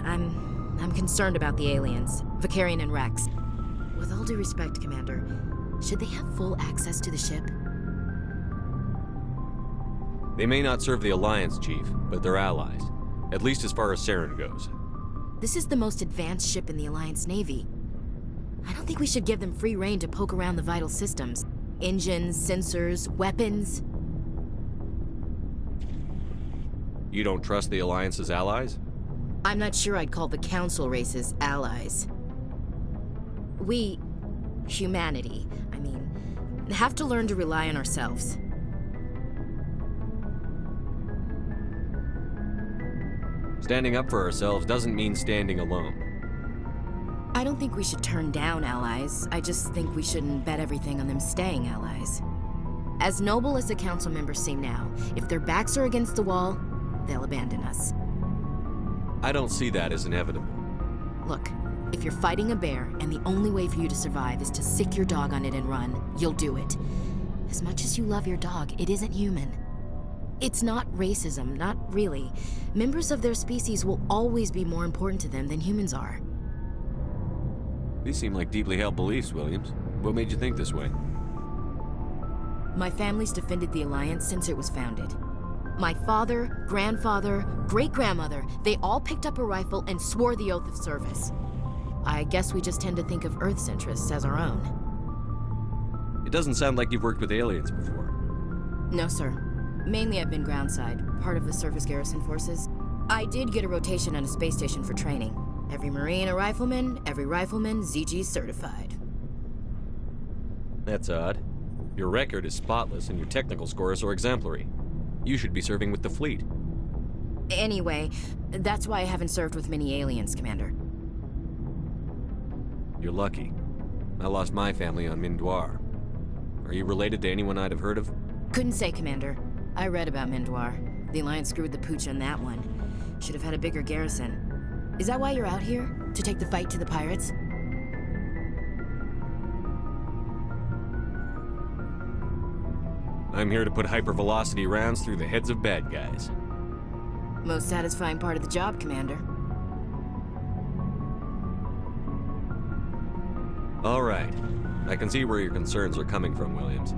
I'm concerned about the aliens, Vicarian and Rex. With all due respect, Commander, should they have full access to the ship? They may not serve the Alliance, Chief, but they're allies. At least as far as Saren goes. This is the most advanced ship in the Alliance Navy. I don't think we should give them free rein to poke around the vital systems. Engines, sensors, weapons. You don't trust the Alliance's allies? I'm not sure I'd call the Council races allies. We, humanity, have to learn to rely on ourselves. Standing up for ourselves doesn't mean standing alone. I don't think we should turn down allies. I just think we shouldn't bet everything on them staying allies. As noble as the Council members seem now, if their backs are against the wall, they'll abandon us. I don't see that as inevitable. Look, if you're fighting a bear and the only way for you to survive is to sick your dog on it and run, you'll do it. As much as you love your dog, it isn't human. It's not racism, not really. Members of their species will always be more important to them than humans are. These seem like deeply held beliefs, Williams. What made you think this way? My family's defended the Alliance since it was founded. My father, grandfather, great-grandmother, they all picked up a rifle and swore the oath of service. I guess we just tend to think of Earth's interests as our own. It doesn't sound like you've worked with aliens before. No, sir. Mainly I've been groundside, part of the surface garrison forces. I did get a rotation on a space station for training. Every Marine a rifleman, every rifleman ZG certified. That's odd. Your record is spotless and your technical scores are exemplary. You should be serving with the fleet. Anyway, that's why I haven't served with many aliens, Commander. You're lucky. I lost my family on Mindoir. Are you related to anyone I'd have heard of? Couldn't say, Commander. I read about Mindoir. The Alliance screwed the pooch on that one. Should have had a bigger garrison. Is that why you're out here? To take the fight to the pirates? I'm here to put hypervelocity rounds through the heads of bad guys. Most satisfying part of the job, Commander. All right. I can see where your concerns are coming from, Williams.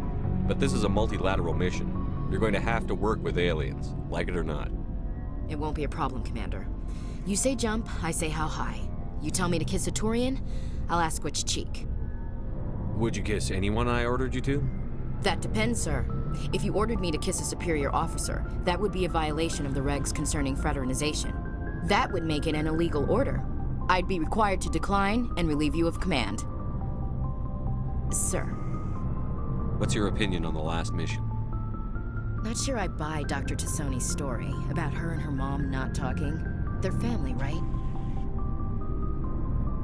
But this is a multilateral mission. You're going to have to work with aliens, like it or not. It won't be a problem, Commander. You say jump, I say how high. You tell me to kiss a Turian, I'll ask which cheek. Would you kiss anyone I ordered you to? That depends, sir. If you ordered me to kiss a superior officer, that would be a violation of the regs concerning fraternization. That would make it an illegal order. I'd be required to decline and relieve you of command. Sir. What's your opinion on the last mission? Not sure I buy Dr. Tassoni's story about her and her mom not talking. They're family, right?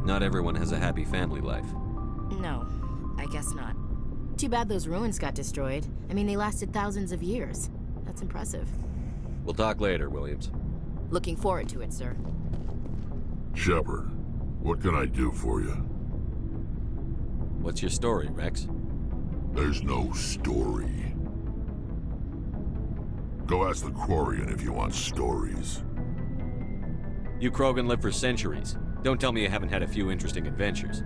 Not everyone has a happy family life. No, I guess not. Too bad those ruins got destroyed. I mean, they lasted thousands of years. That's impressive. We'll talk later, Williams. Looking forward to it, sir. Shepard, what can I do for you? What's your story, Rex? There's no story. Go ask the Quarian if you want stories. You Krogan lived for centuries. Don't tell me you haven't had a few interesting adventures.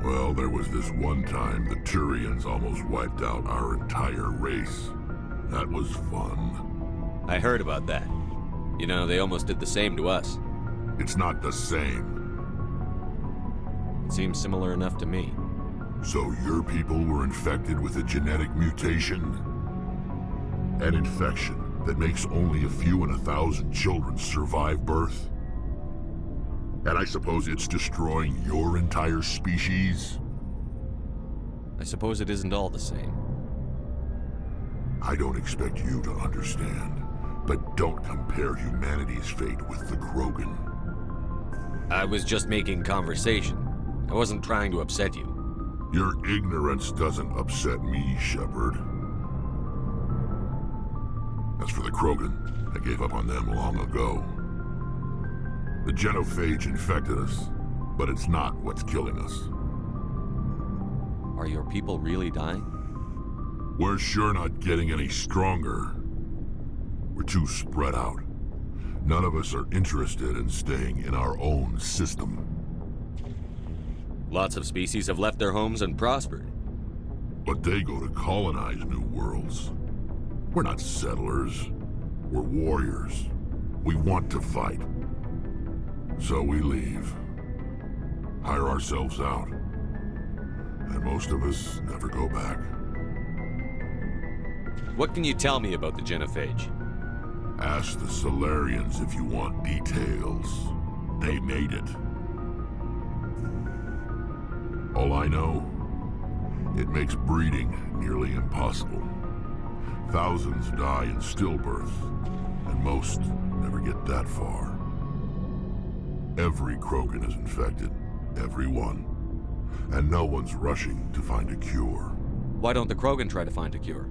Well, there was this one time the Turians almost wiped out our entire race. That was fun. I heard about that. You know, they almost did the same to us. It's not the same. It seems similar enough to me. So your people were infected with a genetic mutation? An infection that makes only a few in 1,000 children survive birth? And I suppose it's destroying your entire species? I suppose it isn't all the same. I don't expect you to understand, but don't compare humanity's fate with the Krogan. I was just making conversation. I wasn't trying to upset you. Your ignorance doesn't upset me, Shepard. As for the Krogan, I gave up on them long ago. The genophage infected us, but it's not what's killing us. Are your people really dying? We're sure not getting any stronger. We're too spread out. None of us are interested in staying in our own system. Lots of species have left their homes and prospered. But they go to colonize new worlds. We're not settlers. We're warriors. We want to fight. So we leave. Hire ourselves out. And most of us never go back. What can you tell me about the genophage? Ask the Solarians if you want details. They made it. All I know, it makes breeding nearly impossible. Thousands die in stillbirth, and most never get that far. Every Krogan is infected. Every one. And no one's rushing to find a cure. Why don't the Krogan try to find a cure?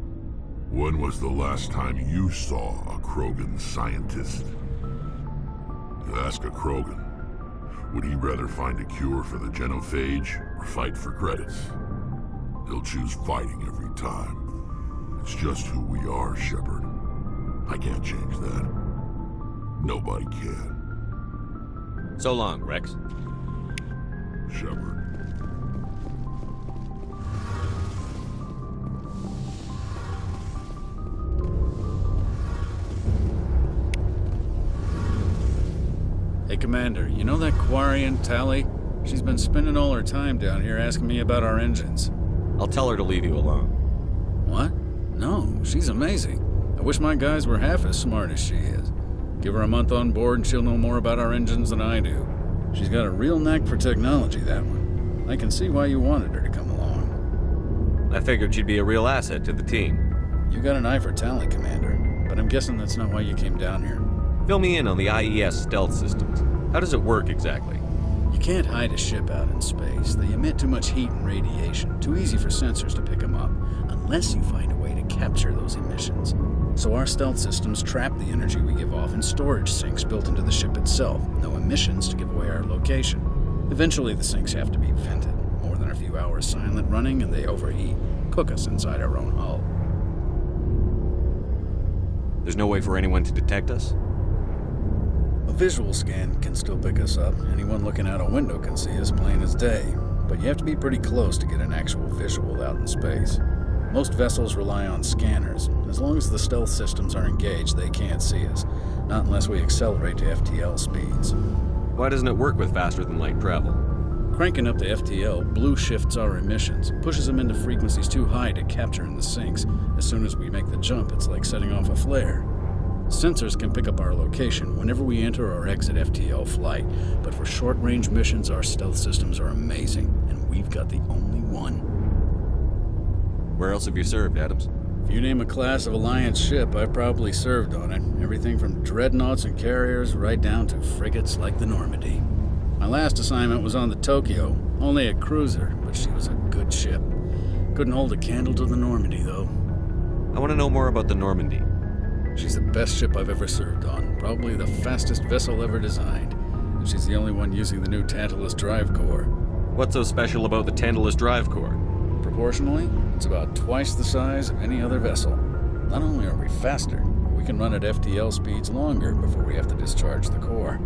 When was the last time you saw a Krogan scientist? You ask a Krogan, would he rather find a cure for the genophage or fight for credits? He'll choose fighting every time. It's just who we are, Shepard. I can't change that. Nobody can. So long, Rex. Shepard. Hey, Commander, you know that Quarian, Tally? She's been spending all her time down here asking me about our engines. I'll tell her to leave you alone. What? No, she's amazing. I wish my guys were half as smart as she is. Give her a month on board and she'll know more about our engines than I do. She's got a real knack for technology, that one. I can see why you wanted her to come along. I figured she'd be a real asset to the team. You got an eye for Tally, Commander, but I'm guessing that's not why you came down here. Fill me in on the IES stealth systems. How does it work exactly? You can't hide a ship out in space. They emit too much heat and radiation. Too easy for sensors to pick them up, unless you find a way to capture those emissions. So our stealth systems trap the energy we give off in storage sinks built into the ship itself. No emissions to give away our location. Eventually the sinks have to be vented. More than a few hours silent running and they overheat. Cook us inside our own hull. There's no way for anyone to detect us? A visual scan can still pick us up. Anyone looking out a window can see us plain as day. But you have to be pretty close to get an actual visual out in space. Most vessels rely on scanners. As long as the stealth systems are engaged, they can't see us. Not unless we accelerate to FTL speeds. Why doesn't it work with faster-than-light travel? Cranking up to FTL blue shifts our emissions, pushes them into frequencies too high to capture in the sinks. As soon as we make the jump, it's like setting off a flare. Sensors can pick up our location whenever we enter or exit FTL flight, but for short-range missions, our stealth systems are amazing, and we've got the only one. Where else have you served, Adams? If you name a class of Alliance ship, I've probably served on it. Everything from dreadnoughts and carriers right down to frigates like the Normandy. My last assignment was on the Tokyo. Only a cruiser, but she was a good ship. Couldn't hold a candle to the Normandy, though. I want to know more about the Normandy. She's the best ship I've ever served on. Probably the fastest vessel ever designed. And she's the only one using the new Tantalus drive core. What's so special about the Tantalus drive core? Proportionally, it's about twice the size of any other vessel. Not only are we faster, we can run at FTL speeds longer before we have to discharge the core.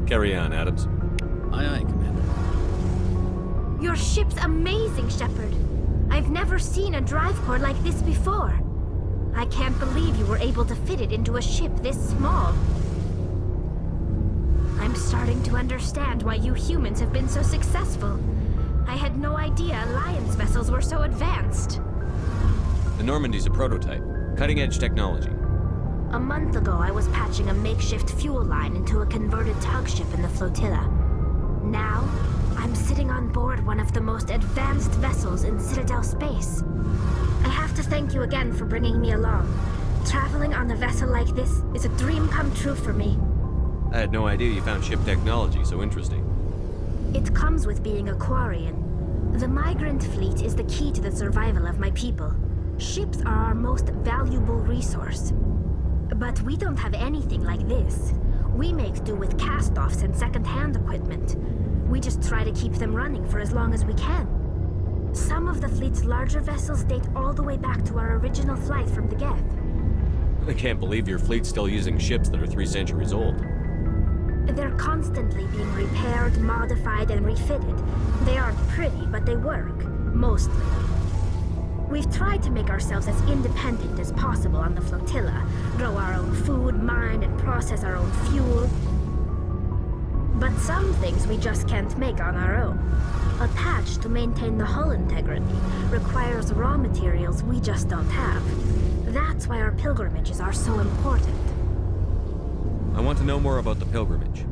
Carry on, Adams. Aye, aye, Commander. Your ship's amazing, Shepard. I've never seen a drive core like this before. I can't believe you were able to fit it into a ship this small. I'm starting to understand why you humans have been so successful. I had no idea Alliance vessels were so advanced. The Normandy's a prototype. Cutting-edge technology. A month ago, I was patching a makeshift fuel line into a converted tug ship in the flotilla. Now, I'm sitting on board one of the most advanced vessels in Citadel space. I have to thank you again for bringing me along. Traveling on a vessel like this is a dream come true for me. I had no idea you found ship technology so interesting. It comes with being a Quarian. The migrant fleet is the key to the survival of my people. Ships are our most valuable resource. But we don't have anything like this. We make do with cast-offs and second-hand equipment. We just try to keep them running for as long as we can. Some of the fleet's larger vessels date all the way back to our original flight from the Geth. I can't believe your fleet's still using ships that are 3 centuries old. They're constantly being repaired, modified, and refitted. They aren't pretty, but they work. Mostly. We've tried to make ourselves as independent as possible on the flotilla. Grow our own food, mine, and process our own fuel. But some things we just can't make on our own. A patch to maintain the hull integrity requires raw materials we just don't have. That's why our pilgrimages are so important. I want to know more about the pilgrimage.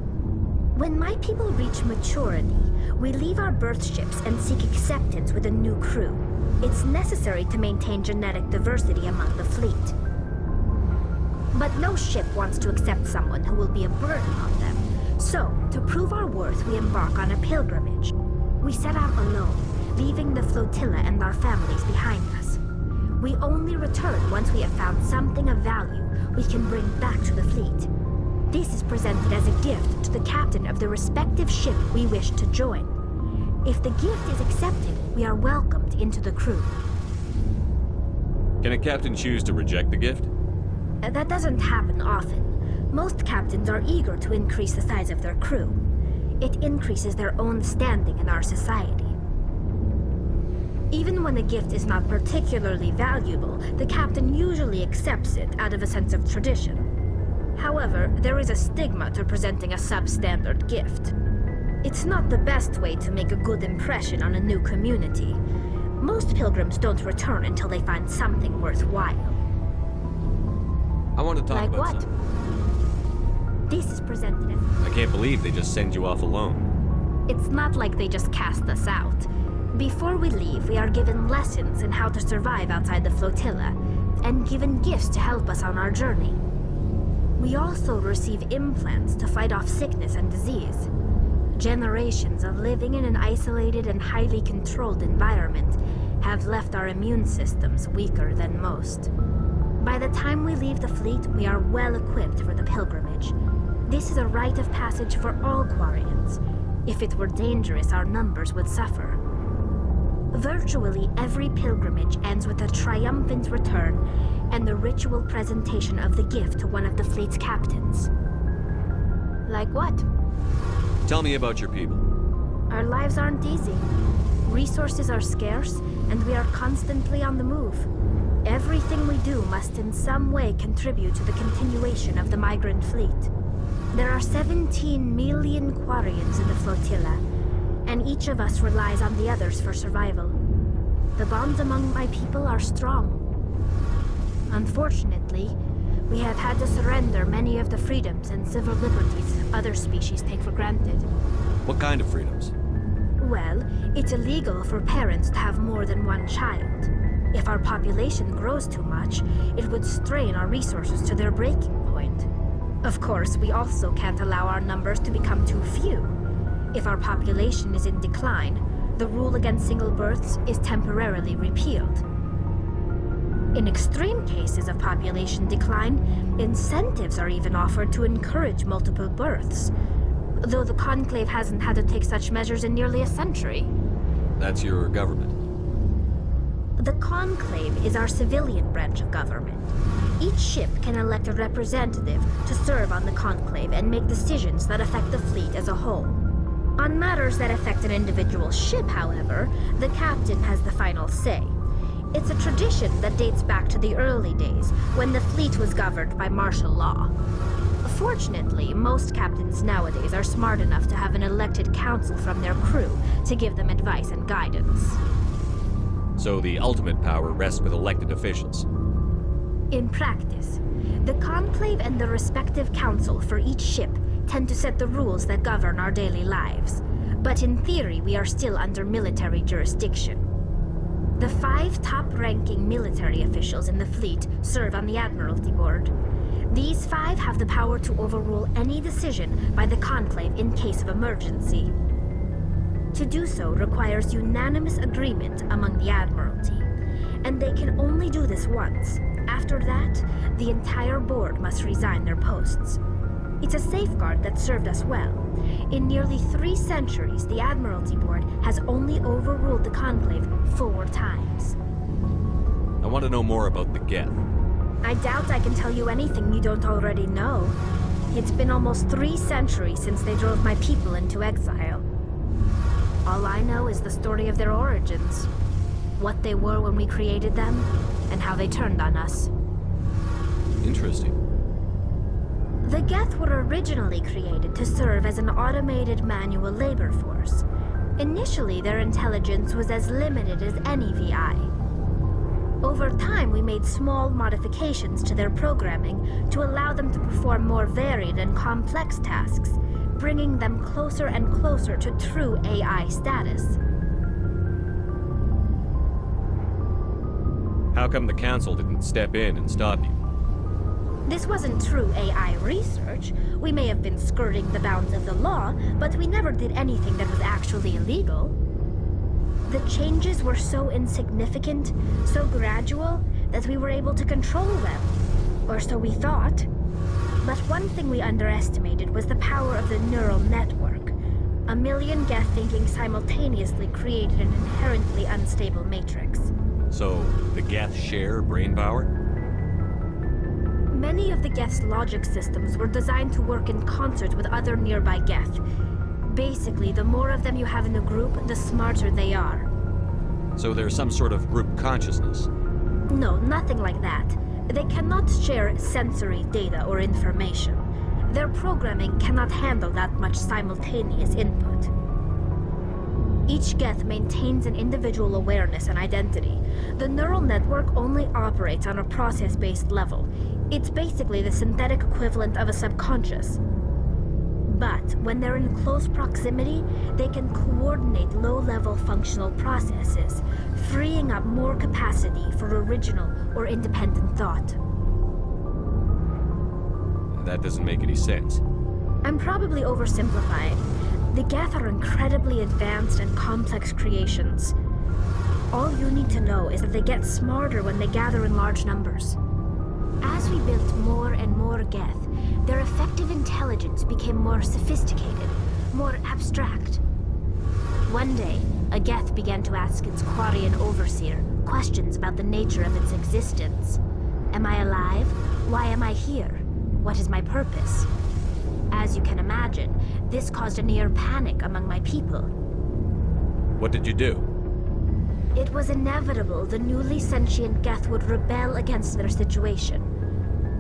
When my people reach maturity, we leave our birth ships and seek acceptance with a new crew. It's necessary to maintain genetic diversity among the fleet. But no ship wants to accept someone who will be a burden on them. So, to prove our worth, we embark on a pilgrimage. We set out alone, leaving the flotilla and our families behind us. We only return once we have found something of value we can bring back to the fleet. This is presented as a gift to the captain of the respective ship we wish to join. If the gift is accepted, we are welcomed into the crew. Can a captain choose to reject the gift? That doesn't happen often. Most captains are eager to increase the size of their crew. It increases their own standing in our society. Even when the gift is not particularly valuable, the captain usually accepts it out of a sense of tradition. However, there is a stigma to presenting a substandard gift. It's not the best way to make a good impression on a new community. Most pilgrims don't return until they find something worthwhile. I want to talk like about what? something. This is presented as... I can't believe they just send you off alone. It's not like they just cast us out. Before we leave, we are given lessons in how to survive outside the flotilla, and given gifts to help us on our journey. We also receive implants to fight off sickness and disease. Generations of living in an isolated and highly controlled environment have left our immune systems weaker than most. By the time we leave the fleet, we are well equipped for the pilgrimage. This is a rite of passage for all Quarians. If it were dangerous, our numbers would suffer. Virtually every pilgrimage ends with a triumphant return and the ritual presentation of the gift to one of the fleet's captains. Like what? Tell me about your people. Our lives aren't easy. Resources are scarce, and we are constantly on the move. Everything we do must in some way contribute to the continuation of the migrant fleet. There are 17 million Quarians in the flotilla, and each of us relies on the others for survival. The bonds among my people are strong. Unfortunately, we have had to surrender many of the freedoms and civil liberties other species take for granted. What kind of freedoms? Well, it's illegal for parents to have more than one child. If our population grows too much, it would strain our resources to their breaking point. Of course, we also can't allow our numbers to become too few. If our population is in decline, the rule against single births is temporarily repealed. In extreme cases of population decline, incentives are even offered to encourage multiple births, though the Conclave hasn't had to take such measures in nearly a century. That's your government. The Conclave is our civilian branch of government. Each ship can elect a representative to serve on the Conclave and make decisions that affect the fleet as a whole. On matters that affect an individual ship, however, the captain has the final say. It's a tradition that dates back to the early days, when the fleet was governed by martial law. Fortunately, most captains nowadays are smart enough to have an elected council from their crew to give them advice and guidance. So the ultimate power rests with elected officials. In practice, the Conclave and the respective council for each ship tend to set the rules that govern our daily lives. But in theory, we are still under military jurisdiction. The 5 top-ranking military officials in the fleet serve on the Admiralty Board. These 5 have the power to overrule any decision by the Conclave in case of emergency. To do so requires unanimous agreement among the Admiralty, and they can only do this once. After that, the entire board must resign their posts. It's a safeguard that served us well. In nearly 3 centuries, the Admiralty Board has only overruled the Conclave 4 times. I want to know more about the Geth. I doubt I can tell you anything you don't already know. It's been almost 3 centuries since they drove my people into exile. All I know is the story of their origins, what they were when we created them, and how they turned on us. Interesting. The Geth were originally created to serve as an automated manual labor force. Initially, their intelligence was as limited as any VI. Over time, we made small modifications to their programming to allow them to perform more varied and complex tasks, bringing them closer and closer to true AI status. How come the Council didn't step in and stop you? This wasn't true AI research. We may have been skirting the bounds of the law, but we never did anything that was actually illegal. The changes were so insignificant, so gradual, that we were able to control them. Or so we thought. But one thing we underestimated was the power of the neural network. 1 million Geth thinking simultaneously created an inherently unstable matrix. So, the Geth share brain power? Many of the Geth's logic systems were designed to work in concert with other nearby Geth. Basically, the more of them you have in a group, the smarter they are. So there's some sort of group consciousness? No, nothing like that. They cannot share sensory data or information. Their programming cannot handle that much simultaneous input. Each Geth maintains an individual awareness and identity. The neural network only operates on a process-based level. It's basically the synthetic equivalent of a subconscious. But when they're in close proximity, they can coordinate low-level functional processes, freeing up more capacity for original or independent thought. That doesn't make any sense. I'm probably oversimplifying. The Geth are incredibly advanced and complex creations. All you need to know is that they get smarter when they gather in large numbers. As we built more and more Geth, their effective intelligence became more sophisticated, more abstract. One day, a Geth began to ask its Quarian overseer questions about the nature of its existence. Am I alive? Why am I here? What is my purpose? As you can imagine, this caused a near panic among my people. What did you do? It was inevitable the newly sentient Geth would rebel against their situation.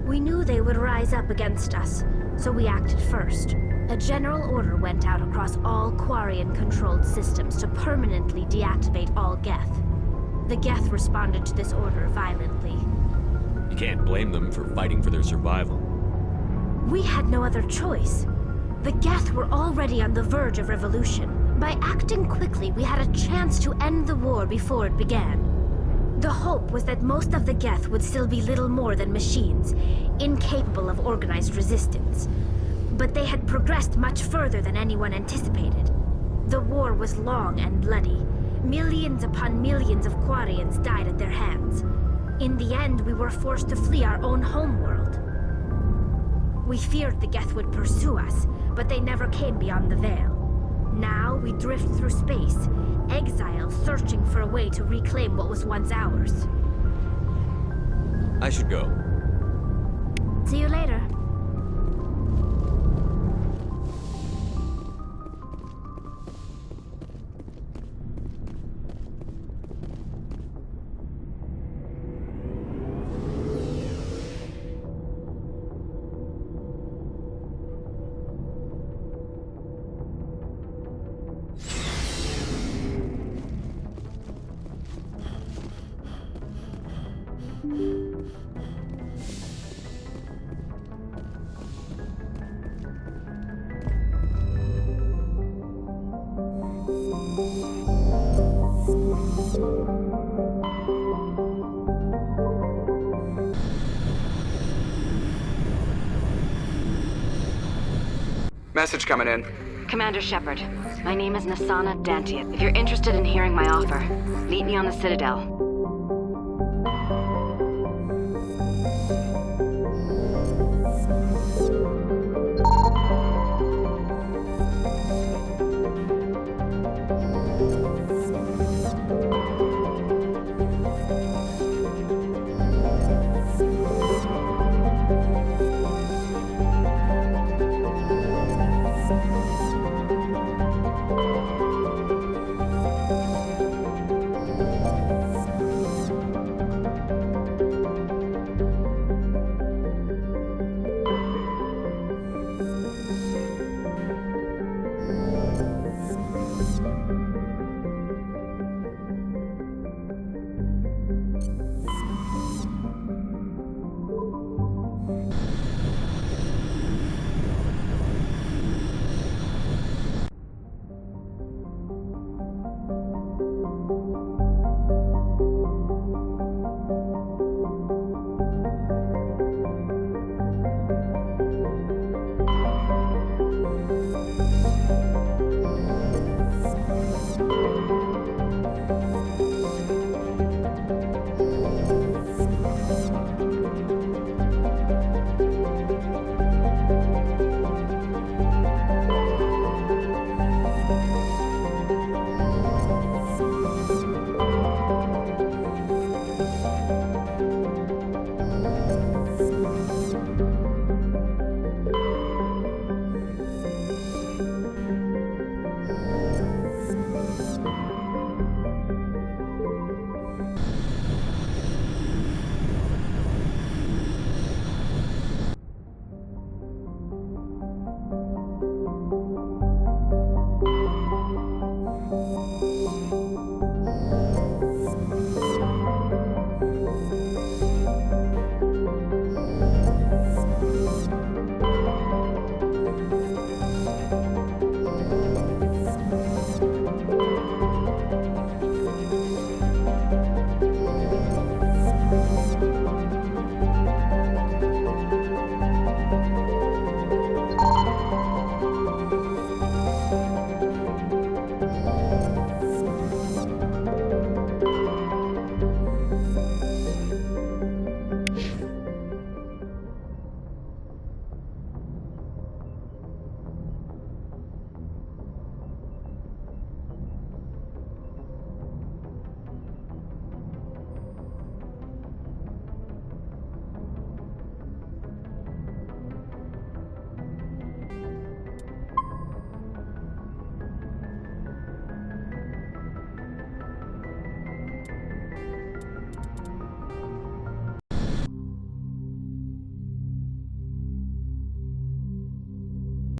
We knew they would rise up against us, so we acted first. A general order went out across all Quarian-controlled systems to permanently deactivate all Geth. The Geth responded to this order violently. You can't blame them for fighting for their survival. We had no other choice. The Geth were already on the verge of revolution. By acting quickly, we had a chance to end the war before it began. The hope was that most of the Geth would still be little more than machines, incapable of organized resistance. But they had progressed much further than anyone anticipated. The war was long and bloody. Millions upon millions of Quarians died at their hands. In the end, we were forced to flee our own homeworld. We feared the Geth would pursue us, but they never came beyond the Veil. Now we drift through space, exiles searching for a way to reclaim what was once ours. I should go. See you later. Message coming in. Commander Shepard, my name is Nasana Dantian. If you're interested in hearing my offer, meet me on the Citadel.